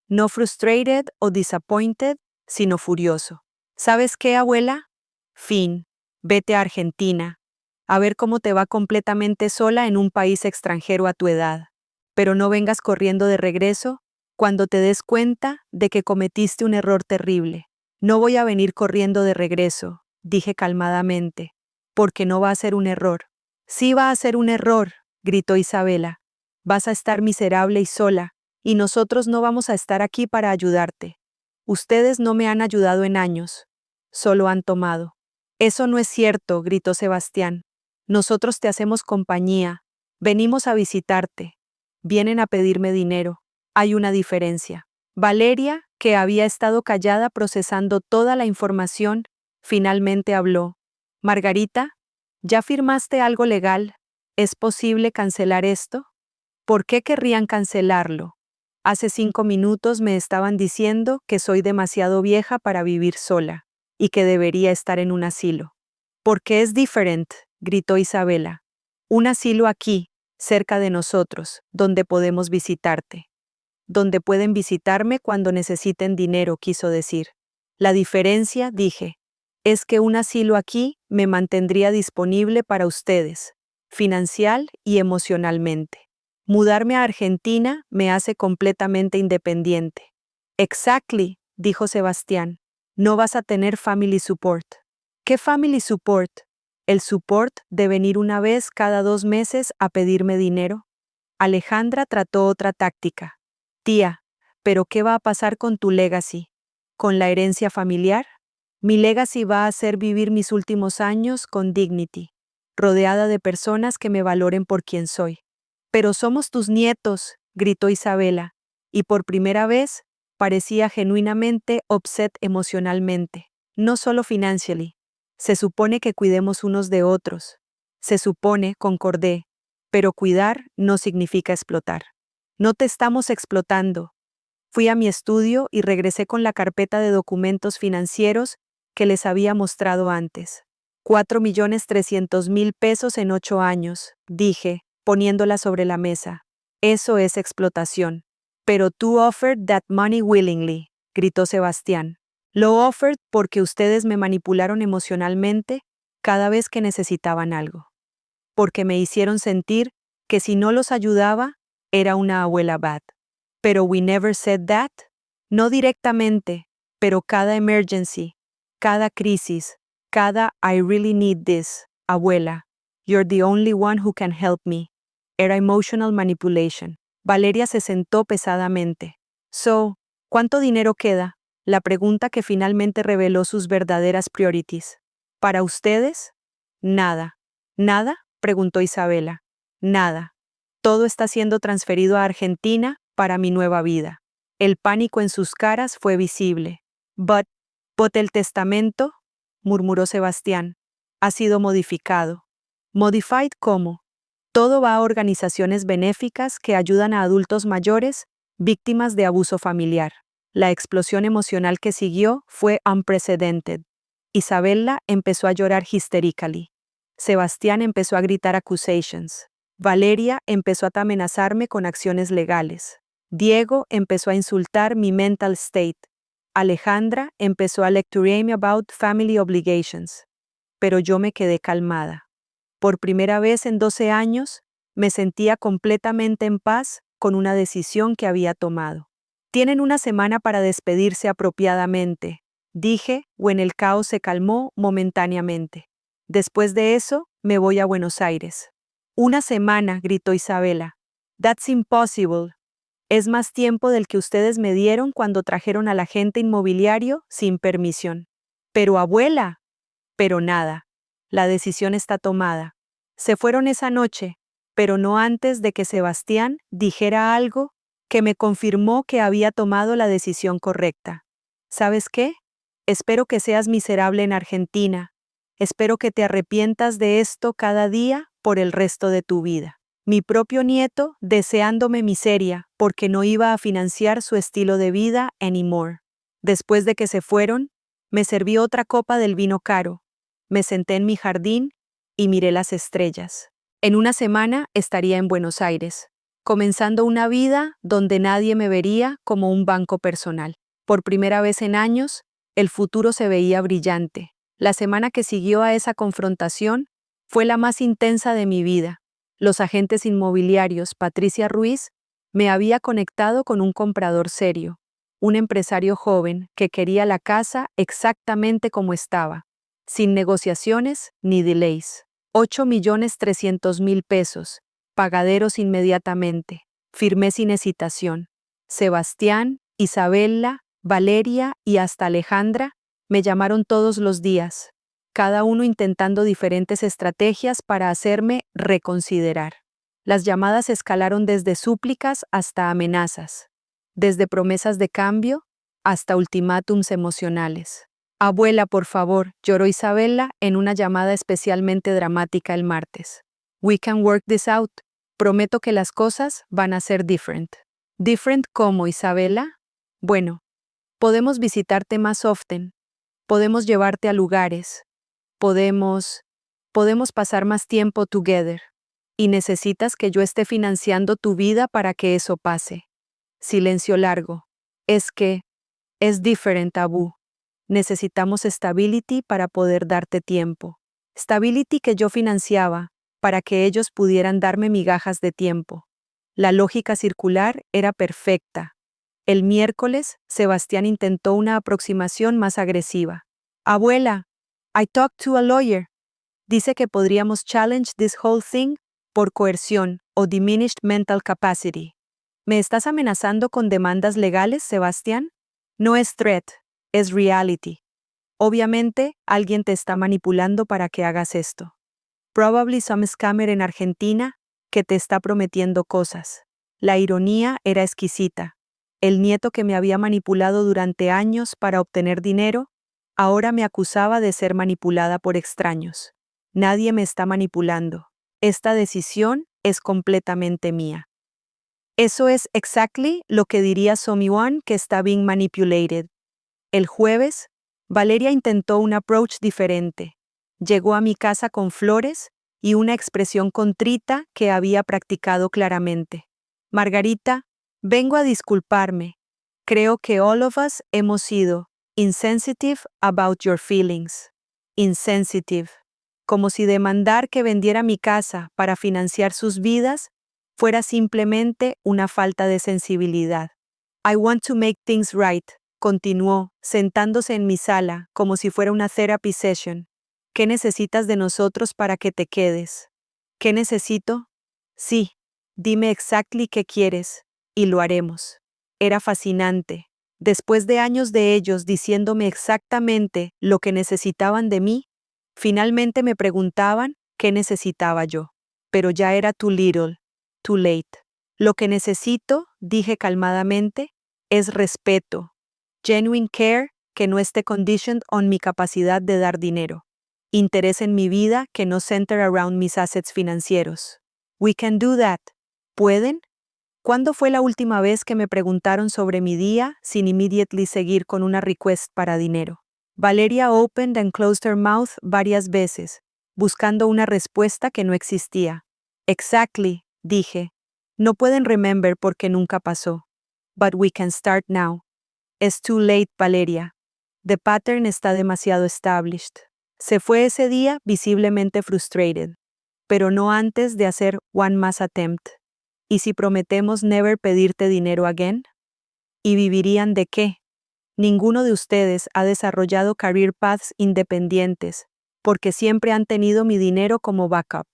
No frustrated o disappointed, sino furioso. ¿Sabes qué, abuela? Fin. Vete a Argentina. A ver cómo te va completamente sola en un país extranjero a tu edad. Pero no vengas corriendo de regreso cuando te des cuenta de que cometiste un error terrible. No voy a venir corriendo de regreso, dije calmadamente, porque no va a ser un error. Sí va a ser un error, gritó Isabela. Vas a estar miserable y sola, y nosotros no vamos a estar aquí para ayudarte. Ustedes no me han ayudado en años, solo han tomado. Eso no es cierto, gritó Sebastián. Nosotros te hacemos compañía, venimos a visitarte. Vienen a pedirme dinero. Hay una diferencia. Valeria, que había estado callada procesando toda la información, finalmente habló. Margarita, ¿ya firmaste algo legal? ¿Es posible cancelar esto? ¿Por qué querrían cancelarlo? Hace 5 minutos me estaban diciendo que soy demasiado vieja para vivir sola y que debería estar en un asilo. ¿Por qué es different? Gritó Isabela. Un asilo aquí, cerca de nosotros, donde podemos visitarte. Donde pueden visitarme cuando necesiten dinero, quiso decir. La diferencia, dije, es que un asilo aquí me mantendría disponible para ustedes, financial y emocionalmente. Mudarme a Argentina me hace completamente independiente. Exactly, dijo Sebastián. No vas a tener family support. ¿Qué family support? ¿El support de venir una vez cada 2 meses a pedirme dinero? Alejandra trató otra táctica. Tía, ¿pero qué va a pasar con tu legacy? ¿Con la herencia familiar? Mi legacy va a ser vivir mis últimos años con dignity, rodeada de personas que me valoren por quien soy. Pero somos tus nietos, gritó Isabela, y por primera vez parecía genuinamente upset emocionalmente, no solo financially. Se supone que cuidemos unos de otros. Se supone, concordé, pero cuidar no significa explotar. No te estamos explotando. Fui a mi estudio y regresé con la carpeta de documentos financieros que les había mostrado antes. 4.300.000 pesos en 8 años, dije, poniéndola sobre la mesa. Eso es explotación. Pero tú offered that money willingly, gritó Sebastián. Lo offered porque ustedes me manipularon emocionalmente cada vez que necesitaban algo. Porque me hicieron sentir que si no los ayudaba, era una abuela bad. Pero we never said that. No directamente, pero cada emergency, cada crisis, cada I really need this, abuela. You're the only one who can help me. Era emotional manipulation. Valeria se sentó pesadamente. So, ¿cuánto dinero queda? La pregunta que finalmente reveló sus verdaderas priorities. ¿Para ustedes? Nada. ¿Nada? Preguntó Isabela. Nada. Todo está siendo transferido a Argentina para mi nueva vida. El pánico en sus caras fue visible. But el testamento, murmuró Sebastián, ha sido modificado. ¿Modified cómo? Todo va a organizaciones benéficas que ayudan a adultos mayores víctimas de abuso familiar. La explosión emocional que siguió fue unprecedented. Isabella empezó a llorar hysterically. Sebastián empezó a gritar accusations. Valeria empezó a amenazarme con acciones legales. Diego empezó a insultar mi mental state. Alejandra empezó a lecturarme about family obligations. Pero yo me quedé calmada. Por primera vez en 12 años, me sentía completamente en paz con una decisión que había tomado. Tienen una semana para despedirse apropiadamente, dije, when el caos se calmó momentáneamente. Después de eso, me voy a Buenos Aires. Una semana, gritó Isabela. That's impossible. Es más tiempo del que ustedes me dieron cuando trajeron al agente inmobiliario sin permisión. Pero abuela. Pero nada. La decisión está tomada. Se fueron esa noche, pero no antes de que Sebastián dijera algo que me confirmó que había tomado la decisión correcta. ¿Sabes qué? Espero que seas miserable en Argentina. Espero que te arrepientas de esto cada día por el resto de tu vida. Mi propio nieto deseándome miseria porque no iba a financiar su estilo de vida anymore. Después de que se fueron, me serví otra copa del vino caro. Me senté en mi jardín y miré las estrellas. En una semana estaría en Buenos Aires, comenzando una vida donde nadie me vería como un banco personal. Por primera vez en años, el futuro se veía brillante. La semana que siguió a esa confrontación fue la más intensa de mi vida. Los agentes inmobiliarios Patricia Ruiz me había conectado con un comprador serio, un empresario joven que quería la casa exactamente como estaba, sin negociaciones ni delays. 8.300.000 pesos, pagaderos inmediatamente. Firmé sin hesitación. Sebastián, Isabella, Valeria y hasta Alejandra me llamaron todos los días, cada uno intentando diferentes estrategias para hacerme reconsiderar. Las llamadas escalaron desde súplicas hasta amenazas, desde promesas de cambio hasta ultimátums emocionales. Abuela, por favor, lloró Isabella en una llamada especialmente dramática el martes. We can work this out. Prometo que las cosas van a ser different. ¿Different cómo, Isabella? Bueno, podemos visitarte más often. Podemos llevarte a lugares. Podemos pasar más tiempo together. Y necesitas que yo esté financiando tu vida para que eso pase. Silencio largo. Es different, Abu. Necesitamos stability para poder darte tiempo. Stability que yo financiaba, para que ellos pudieran darme migajas de tiempo. La lógica circular era perfecta. El miércoles, Sebastián intentó una aproximación más agresiva. Abuela, I talked to a lawyer. Dice que podríamos challenge this whole thing por coerción o diminished mental capacity. ¿Me estás amenazando con demandas legales, Sebastián? No es threat, es reality. Obviamente, alguien te está manipulando para que hagas esto. Probably some scammer en Argentina que te está prometiendo cosas. La ironía era exquisita. El nieto que me había manipulado durante años para obtener dinero, ahora me acusaba de ser manipulada por extraños. Nadie me está manipulando. Esta decisión es completamente mía. Eso es exactly lo que diría someone que está being manipulated. El jueves, Valeria intentó un approach diferente. Llegó a mi casa con flores y una expresión contrita que había practicado claramente. Margarita, vengo a disculparme. Creo que all of us hemos sido insensitive about your feelings. Insensitive. Como si demandar que vendiera mi casa para financiar sus vidas fuera simplemente una falta de sensibilidad. I want to make things right, continuó, sentándose en mi sala como si fuera una therapy session. ¿Qué necesitas de nosotros para que te quedes? ¿Qué necesito? Sí, dime exactly qué quieres, y lo haremos. Era fascinante. Después de años de ellos diciéndome exactamente lo que necesitaban de mí, finalmente me preguntaban qué necesitaba yo. Pero ya era too little, too late. Lo que necesito, dije calmadamente, es respeto. Genuine care que no esté conditioned on mi capacidad de dar dinero. Interés en mi vida que no center around mis assets financieros. We can do that. ¿Pueden? ¿Cuándo fue la última vez que me preguntaron sobre mi día sin immediately seguir con una request para dinero? Valeria opened and closed her mouth varias veces, buscando una respuesta que no existía. Exactly, dije. No pueden remember porque nunca pasó. But we can start now. It's too late, Valeria. The pattern está demasiado established. Se fue ese día visiblemente frustrated, pero no antes de hacer one más attempt. ¿Y si prometemos never pedirte dinero again? ¿Y vivirían de qué? Ninguno de ustedes ha desarrollado career paths independientes, porque siempre han tenido mi dinero como backup.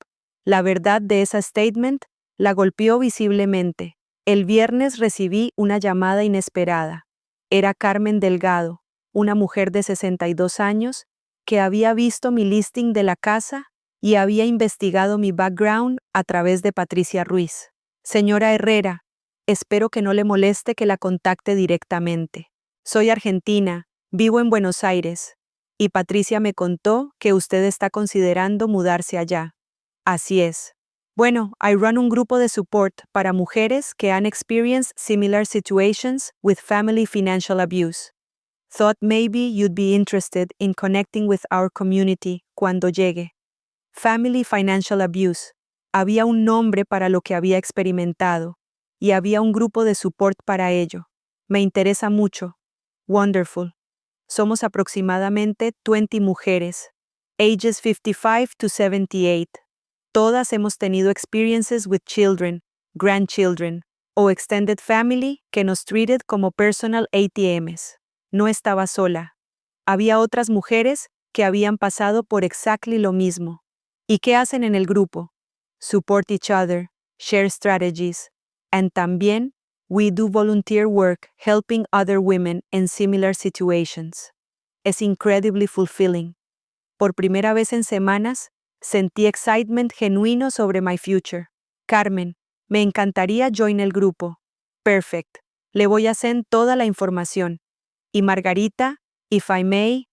La verdad de esa statement la golpeó visiblemente. El viernes recibí una llamada inesperada. Era Carmen Delgado, una mujer de 62 años, que había visto mi listing de la casa y había investigado mi background a través de Patricia Ruiz. Señora Herrera, espero que no le moleste que la contacte directamente. Soy argentina, vivo en Buenos Aires, y Patricia me contó que usted está considerando mudarse allá. Así es. Bueno, I run un grupo de support para mujeres que han experienced similar situations with family financial abuse. Thought maybe you'd be interested in connecting with our community cuando llegue. Family financial abuse. Había un nombre para lo que había experimentado, y había un grupo de support para ello. Me interesa mucho. Wonderful. Somos aproximadamente 20 mujeres, ages 55 to 78. Todas hemos tenido experiences with children, grandchildren, o extended family que nos treated como personal ATMs. No estaba sola. Había otras mujeres que habían pasado por exactly lo mismo. ¿Y qué hacen en el grupo? Support each other, share strategies, and también we do volunteer work helping other women in similar situations. Es incredibly fulfilling. Por primera vez en semanas, sentí excitement genuino sobre my future. Carmen, me encantaría join el grupo. Perfect. Le voy a send toda la información. Y Margarita, if I may,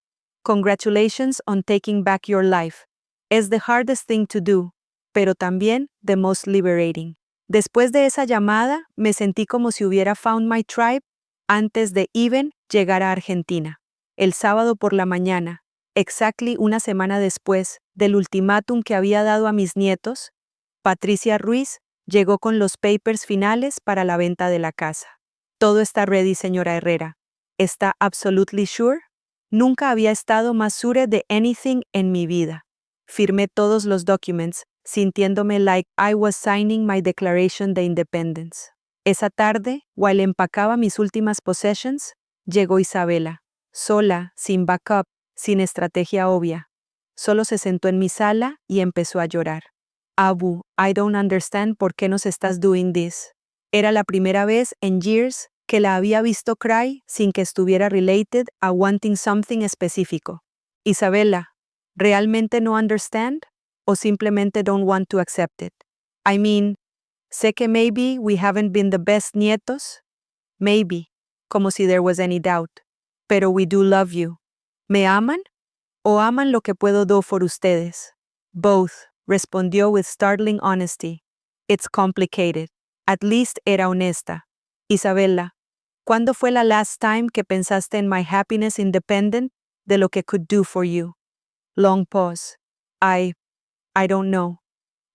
congratulations on taking back your life. Es the hardest thing to do, pero también the most liberating. Después de esa llamada, me sentí como si hubiera found my tribe antes de even llegar a Argentina. El sábado por la mañana, exactly una semana después del ultimátum que había dado a mis nietos, Patricia Ruiz llegó con los papers finales para la venta de la casa. Todo está ready, señora Herrera. ¿Está absolutely sure? Nunca había estado más sure de anything en mi vida. Firmé todos los documents, sintiéndome like I was signing my Declaration de Independence. Esa tarde, while empacaba mis últimas possessions, llegó Isabela, sola, sin backup, sin estrategia obvia. Solo se sentó en mi sala y empezó a llorar. Abu, I don't understand por qué nos estás doing this. Era la primera vez en years que la había visto cry sin que estuviera related a wanting something específico. Isabela, ¿realmente no understand? ¿O simplemente don't want to accept it? I mean, sé que maybe we haven't been the best nietos. Maybe, como si there was any doubt. Pero we do love you. ¿Me aman? ¿O aman lo que puedo do por ustedes? Both, respondió with startling honesty. It's complicated. At least era honesta. Isabella, ¿cuándo fue la last time que pensaste en my happiness independent de lo que could do for you? Long pause. I don't know.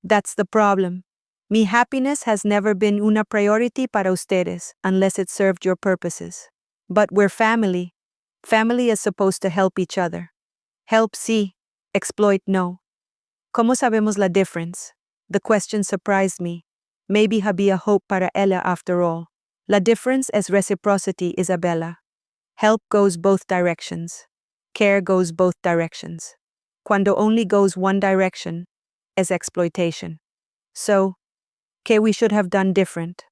That's the problem. Mi happiness has never been una priority para ustedes unless it served your purposes. But we're family. Family is supposed to help each other. Help sí, exploit no. ¿Cómo sabemos la difference? The question surprised me. Maybe había hope para ella after all. La difference es reciprocity, Isabella. Help goes both directions. Care goes both directions. Cuando only goes one direction, es exploitation. So, ¿qué we should have done different?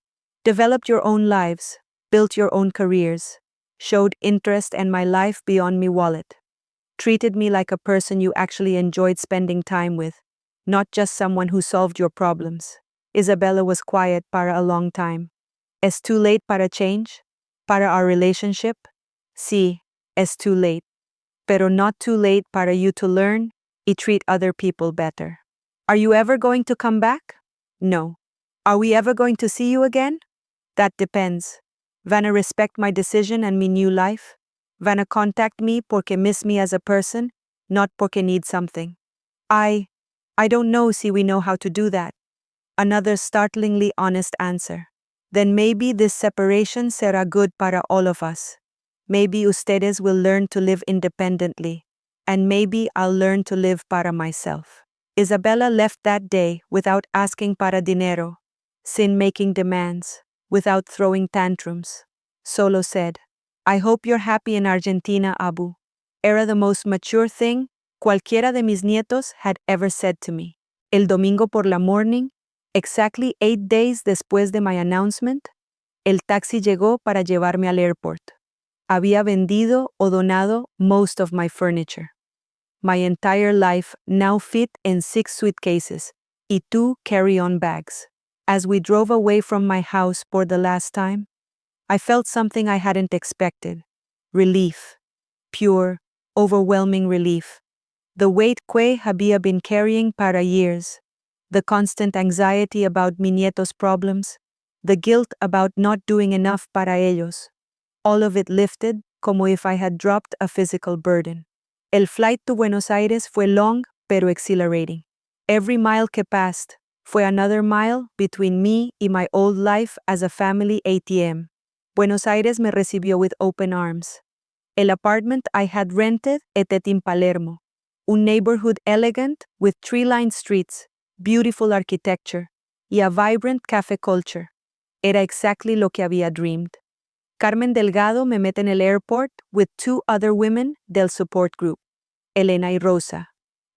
Developed your own lives, built your own careers, showed interest in my life beyond me wallet. Treated me like a person you actually enjoyed spending time with, not just someone who solved your problems. Isabella was quiet para a long time. Es too late para change? Para our relationship? Sí, es too late. Pero not too late para you to learn y treat other people better. Are you ever going to come back? No. Are we ever going to see you again? That depends. Vanna respect my decision and me new life? Vanna contact me porque miss me as a person, not porque need something. I don't know si we know how to do that. Another startlingly honest answer. Then maybe this separation será good para all of us. Maybe ustedes will learn to live independently, and maybe I'll learn to live para myself. Isabella left that day without asking para dinero, sin making demands, without throwing tantrums. Solo said, I hope you're happy in Argentina, Abu. Era the most mature thing cualquiera de mis nietos had ever said to me. El domingo por la morning, exactly 8 days después de my announcement, el taxi llegó para llevarme al airport. Había vendido o donado most of my furniture. My entire life now fit in 6 suitcases y 2 carry-on bags. As we drove away from my house for the last time, I felt something I hadn't expected. Relief. Pure, overwhelming relief. The weight que había been carrying para years. The constant anxiety about mi nietos' problems. The guilt about not doing enough para ellos. All of it lifted como if I had dropped a physical burden. El flight to Buenos Aires fue long pero exhilarating. Every mile que passed fue another mile between me y my old life as a family ATM. Buenos Aires me recibió with open arms. El apartment I had rented était in Palermo, un neighborhood elegant with tree-lined streets, beautiful architecture, y a vibrant cafe culture. Era exactly lo que había dreamed. Carmen Delgado me met en el airport with 2 other women del support group, Elena y Rosa,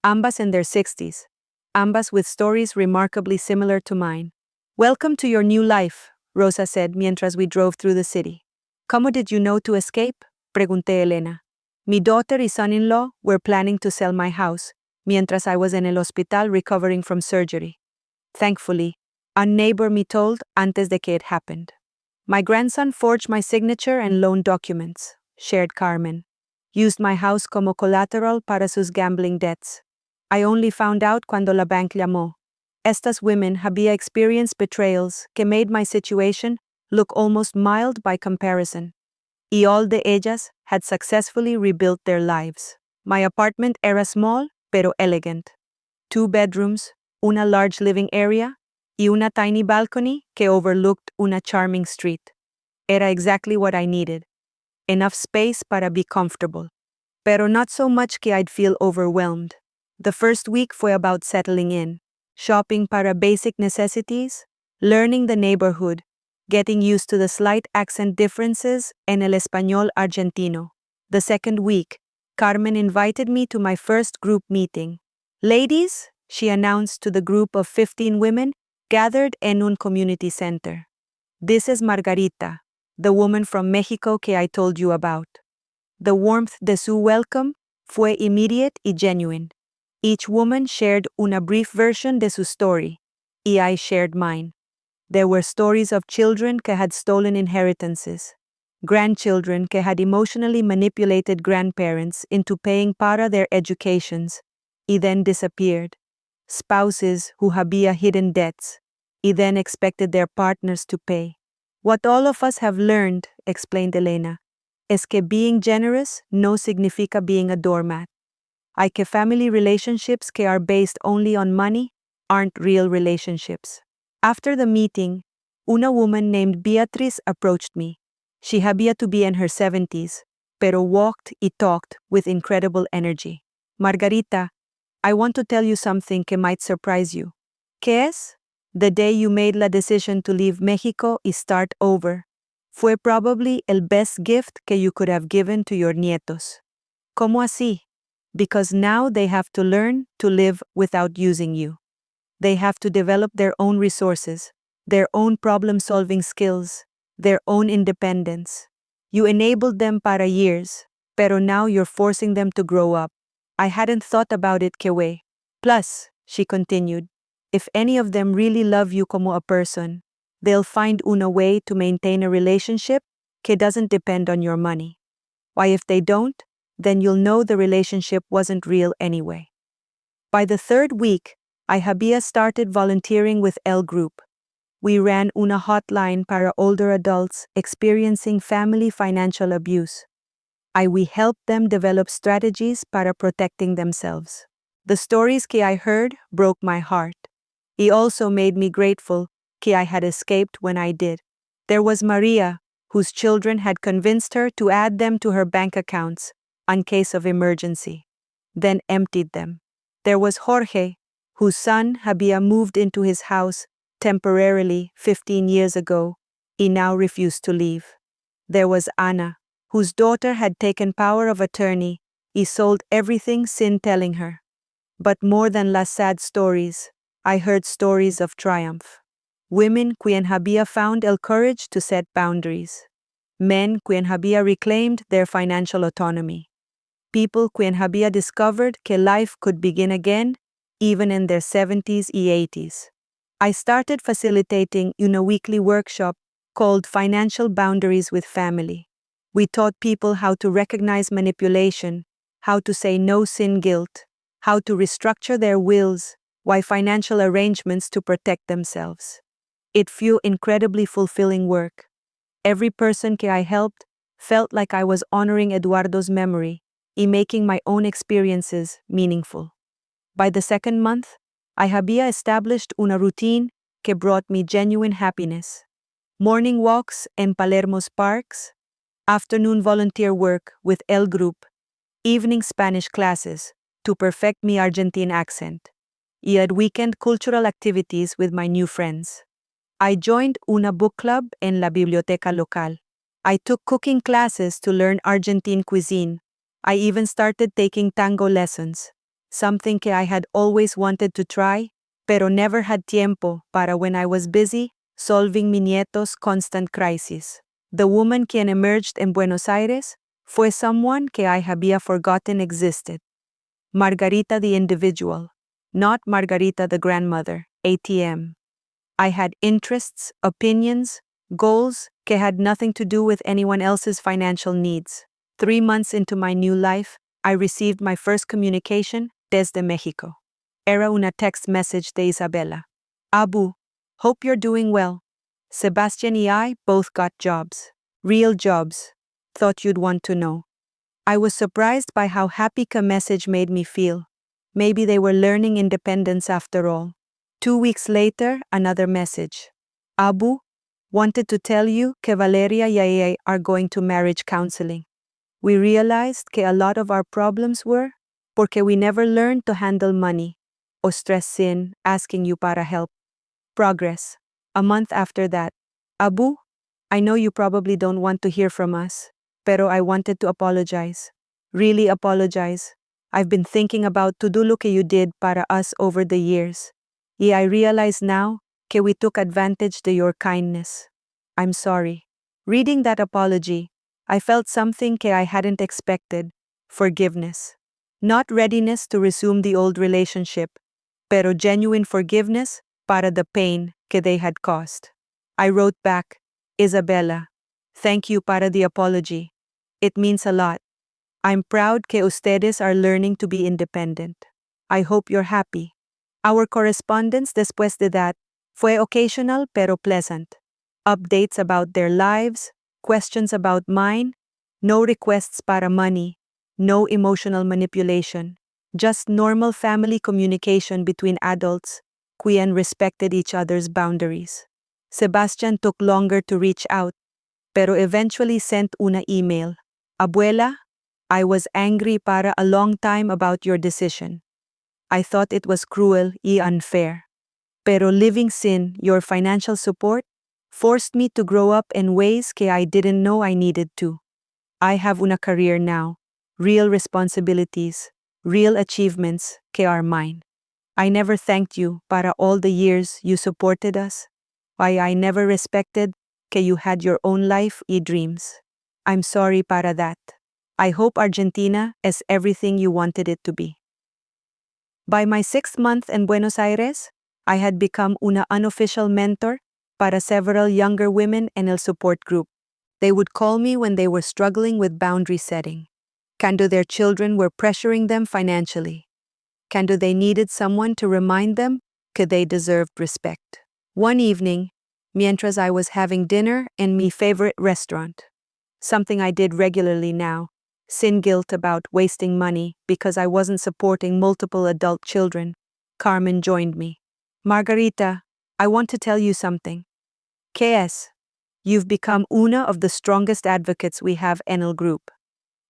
ambas in their 60s, ambas with stories remarkably similar to mine. Welcome to your new life, Rosa said mientras we drove through the city. ¿Cómo did you know to escape? Pregunté Elena. Mi daughter y son-in-law were planning to sell my house, mientras I was en el hospital recovering from surgery. Thankfully, a neighbor me told antes de que it happened. My grandson forged my signature and loan documents, shared Carmen. Used my house como collateral para sus gambling debts. I only found out cuando la bank llamó. Estas women había experienced betrayals que made my situation look almost mild by comparison. Y all de ellas had successfully rebuilt their lives. My apartment era small, pero elegant. 2 bedrooms, una large living area, y una tiny balcony que overlooked una charming street. Era exactly what I needed. Enough space para be comfortable. Pero not so much que I'd feel overwhelmed. The first week fue about settling in, shopping para basic necessities, learning the neighborhood, getting used to the slight accent differences en el español argentino. The second week, Carmen invited me to my first group meeting. Ladies, she announced to the group of 15 women gathered en un community center. This is Margarita, the woman from Mexico que I told you about. The warmth de su welcome fue immediate y genuine. Each woman shared una brief version de su story, y I shared mine. There were stories of children que had stolen inheritances, grandchildren que had emotionally manipulated grandparents into paying para their educations, y then disappeared, spouses who había hidden debts, y then expected their partners to pay. What all of us have learned, explained Elena, es que being generous no significa being a doormat. Hay que family relationships que are based only on money aren't real relationships. After the meeting, una woman named Beatriz approached me. She había to be in her 70s, pero walked y talked with incredible energy. Margarita, I want to tell you something que might surprise you. ¿Qué es? The day you made la decision to leave Mexico y start over fue probably el best gift que you could have given to your nietos. ¿Cómo así? Because now they have to learn to live without using you. They have to develop their own resources, their own problem-solving skills, their own independence. You enabled them para years, pero now you're forcing them to grow up. I hadn't thought about it que way. Plus, she continued, if any of them really love you como a person, they'll find una way to maintain a relationship que doesn't depend on your money. Why, if they don't, then you'll know the relationship wasn't real anyway. By the third week, I había started volunteering with L Group. We ran una hotline para older adults experiencing family financial abuse. We helped them develop strategies para protecting themselves. The stories que I heard broke my heart. It also made me grateful que I had escaped when I did. There was Maria, whose children had convinced her to add them to her bank accounts in case of emergency, then emptied them. There was Jorge, whose son había moved into his house temporarily 15 years ago, y now refused to leave. There was Ana, whose daughter had taken power of attorney y sold everything sin telling her. But more than las sad stories, I heard stories of triumph. Women quien había found el courage to set boundaries. Men quien había reclaimed their financial autonomy. People quien había discovered que life could begin again even in their 70s y 80s. I started facilitating una weekly workshop called Financial Boundaries with Family. We taught people how to recognize manipulation, how to say no sin guilt, how to restructure their wills, why financial arrangements to protect themselves. It felt incredibly fulfilling work. Every person que I helped felt like I was honoring Eduardo's memory y making my own experiences meaningful. By the second month, I había established una routine que brought me genuine happiness. Morning walks en Palermo's parks, afternoon volunteer work with El Group, evening Spanish classes to perfect mi Argentine accent, y at weekend cultural activities with my new friends. I joined una book club en la biblioteca local. I took cooking classes to learn Argentine cuisine. I even started taking tango lessons, something que I had always wanted to try, pero never had tiempo para when I was busy solving mi nietos' constant crises. The woman quien emerged en Buenos Aires fue someone que I había forgotten existed. Margarita the individual, not Margarita the grandmother, ATM. I had interests, opinions, goals que had nothing to do with anyone else's financial needs. 3 months into my new life, I received my first communication desde Mexico. Era una text message de Isabela. Abu, hope you're doing well. Sebastian y I both got jobs. Real jobs. Thought you'd want to know. I was surprised by how happy the message made me feel. Maybe they were learning independence after all. 2 weeks later, another message. Abu, wanted to tell you que Valeria y I are going to marriage counseling. We realized que a lot of our problems were porque we never learned to handle money. o stress sin, asking you para help. Progress. A month after that. Abu, I know you probably don't want to hear from us, pero I wanted to apologize. Really apologize. I've been thinking about todo lo que you did para us over the years. Y I realize now que we took advantage of your kindness. I'm sorry. Reading that apology, I felt something que I hadn't expected. Forgiveness. Not readiness to resume the old relationship, pero genuine forgiveness para the pain que they had caused. I wrote back, Isabella, thank you para the apology. It means a lot. I'm proud que ustedes are learning to be independent. I hope you're happy. Our correspondence después de that fue occasional pero pleasant. Updates about their lives, questions about mine, no requests para money, no emotional manipulation, just normal family communication between adults, quien respected each other's boundaries. Sebastian took longer to reach out, pero eventually sent una email. Abuela, I was angry para a long time about your decision. I thought it was cruel y unfair. Pero living sin your financial support forced me to grow up in ways que I didn't know I needed to. I have una career now, real responsibilities, real achievements que are mine. I never thanked you para all the years you supported us. Why I never respected que you had your own life y dreams. I'm sorry para that. I hope Argentina is everything you wanted it to be. By my 6th month in Buenos Aires, I had become una unofficial mentor para several younger women in el support group. They would call me when they were struggling with boundary setting. Cuando their children were pressuring them financially. Cuando they needed someone to remind them que they deserved respect. One evening, mientras I was having dinner in my favorite restaurant, something I did regularly now, sin guilt about wasting money because I wasn't supporting multiple adult children, Carmen joined me. Margarita, I want to tell you something. ¿Qué es? You've become una of the strongest advocates we have en el group.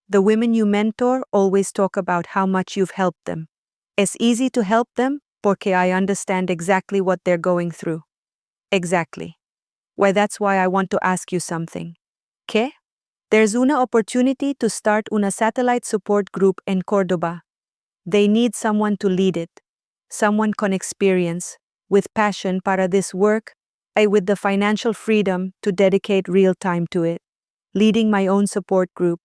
The women you mentor always talk about how much you've helped them. It's easy to help them porque I understand exactly what they're going through. Exactly. Why that's why I want to ask you something. ¿Qué? There's una opportunity to start una satellite support group in Córdoba. They need someone to lead it. Someone con experience, with passion para this work, and with the financial freedom to dedicate real time to it. Leading my own support group,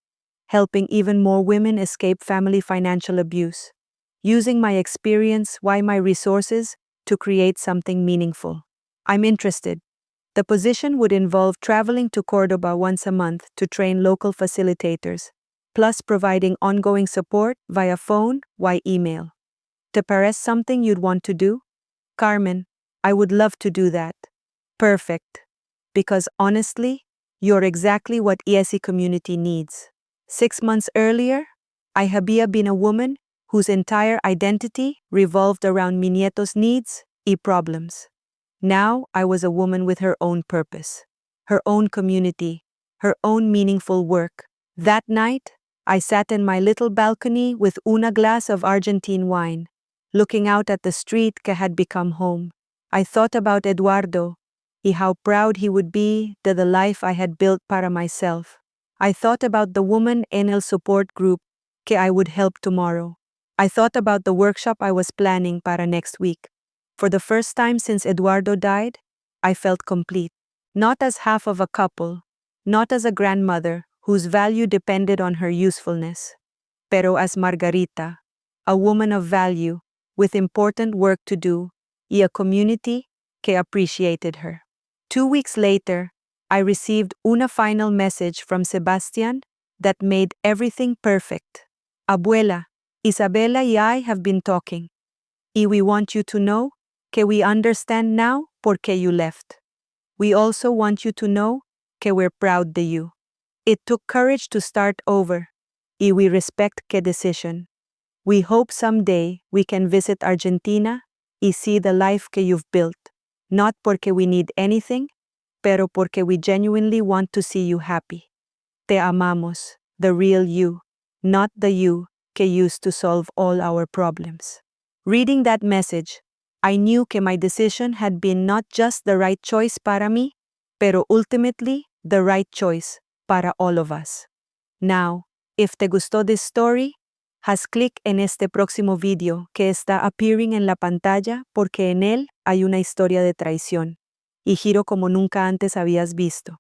helping even more women escape family financial abuse. Using my experience, my resources, to create something meaningful. I'm interested. The position would involve traveling to Córdoba once a month to train local facilitators, plus providing ongoing support via phone, email. ¿Te parece something you'd want to do? Carmen, I would love to do that. Perfect. Because honestly, you're exactly what ESE community needs. 6 months earlier, I había been a woman whose entire identity revolved around mi nietos' needs y problems. Now I was a woman with her own purpose, her own community, her own meaningful work. That night, I sat in my little balcony with una glass of Argentine wine, looking out at the street que had become home. I thought about Eduardo y how proud he would be de the life I had built para myself. I thought about the woman en el support group que I would help tomorrow. I thought about the workshop I was planning para next week. For the first time since Eduardo died, I felt complete. Not as half of a couple, not as a grandmother whose value depended on her usefulness, pero as Margarita, a woman of value, with important work to do, y a community que appreciated her. 2 weeks later, I received una final message from Sebastian that made everything perfect. Abuela, Isabella y I have been talking, y we want you to know que we understand now por qué you left. We also want you to know que we're proud de you. It took courage to start over, y we respect que decision. We hope someday we can visit Argentina y see the life que you've built, not porque we need anything, pero porque we genuinely want to see you happy. Te amamos, the real you, not the you que used to solve all our problems. Reading that message, I knew que my decision had been not just the right choice para mí, pero ultimately the right choice para all of us. Now, if te gustó this story, haz clic en este próximo video que está appearing en la pantalla porque en él hay una historia de traición y giro como nunca antes habías visto.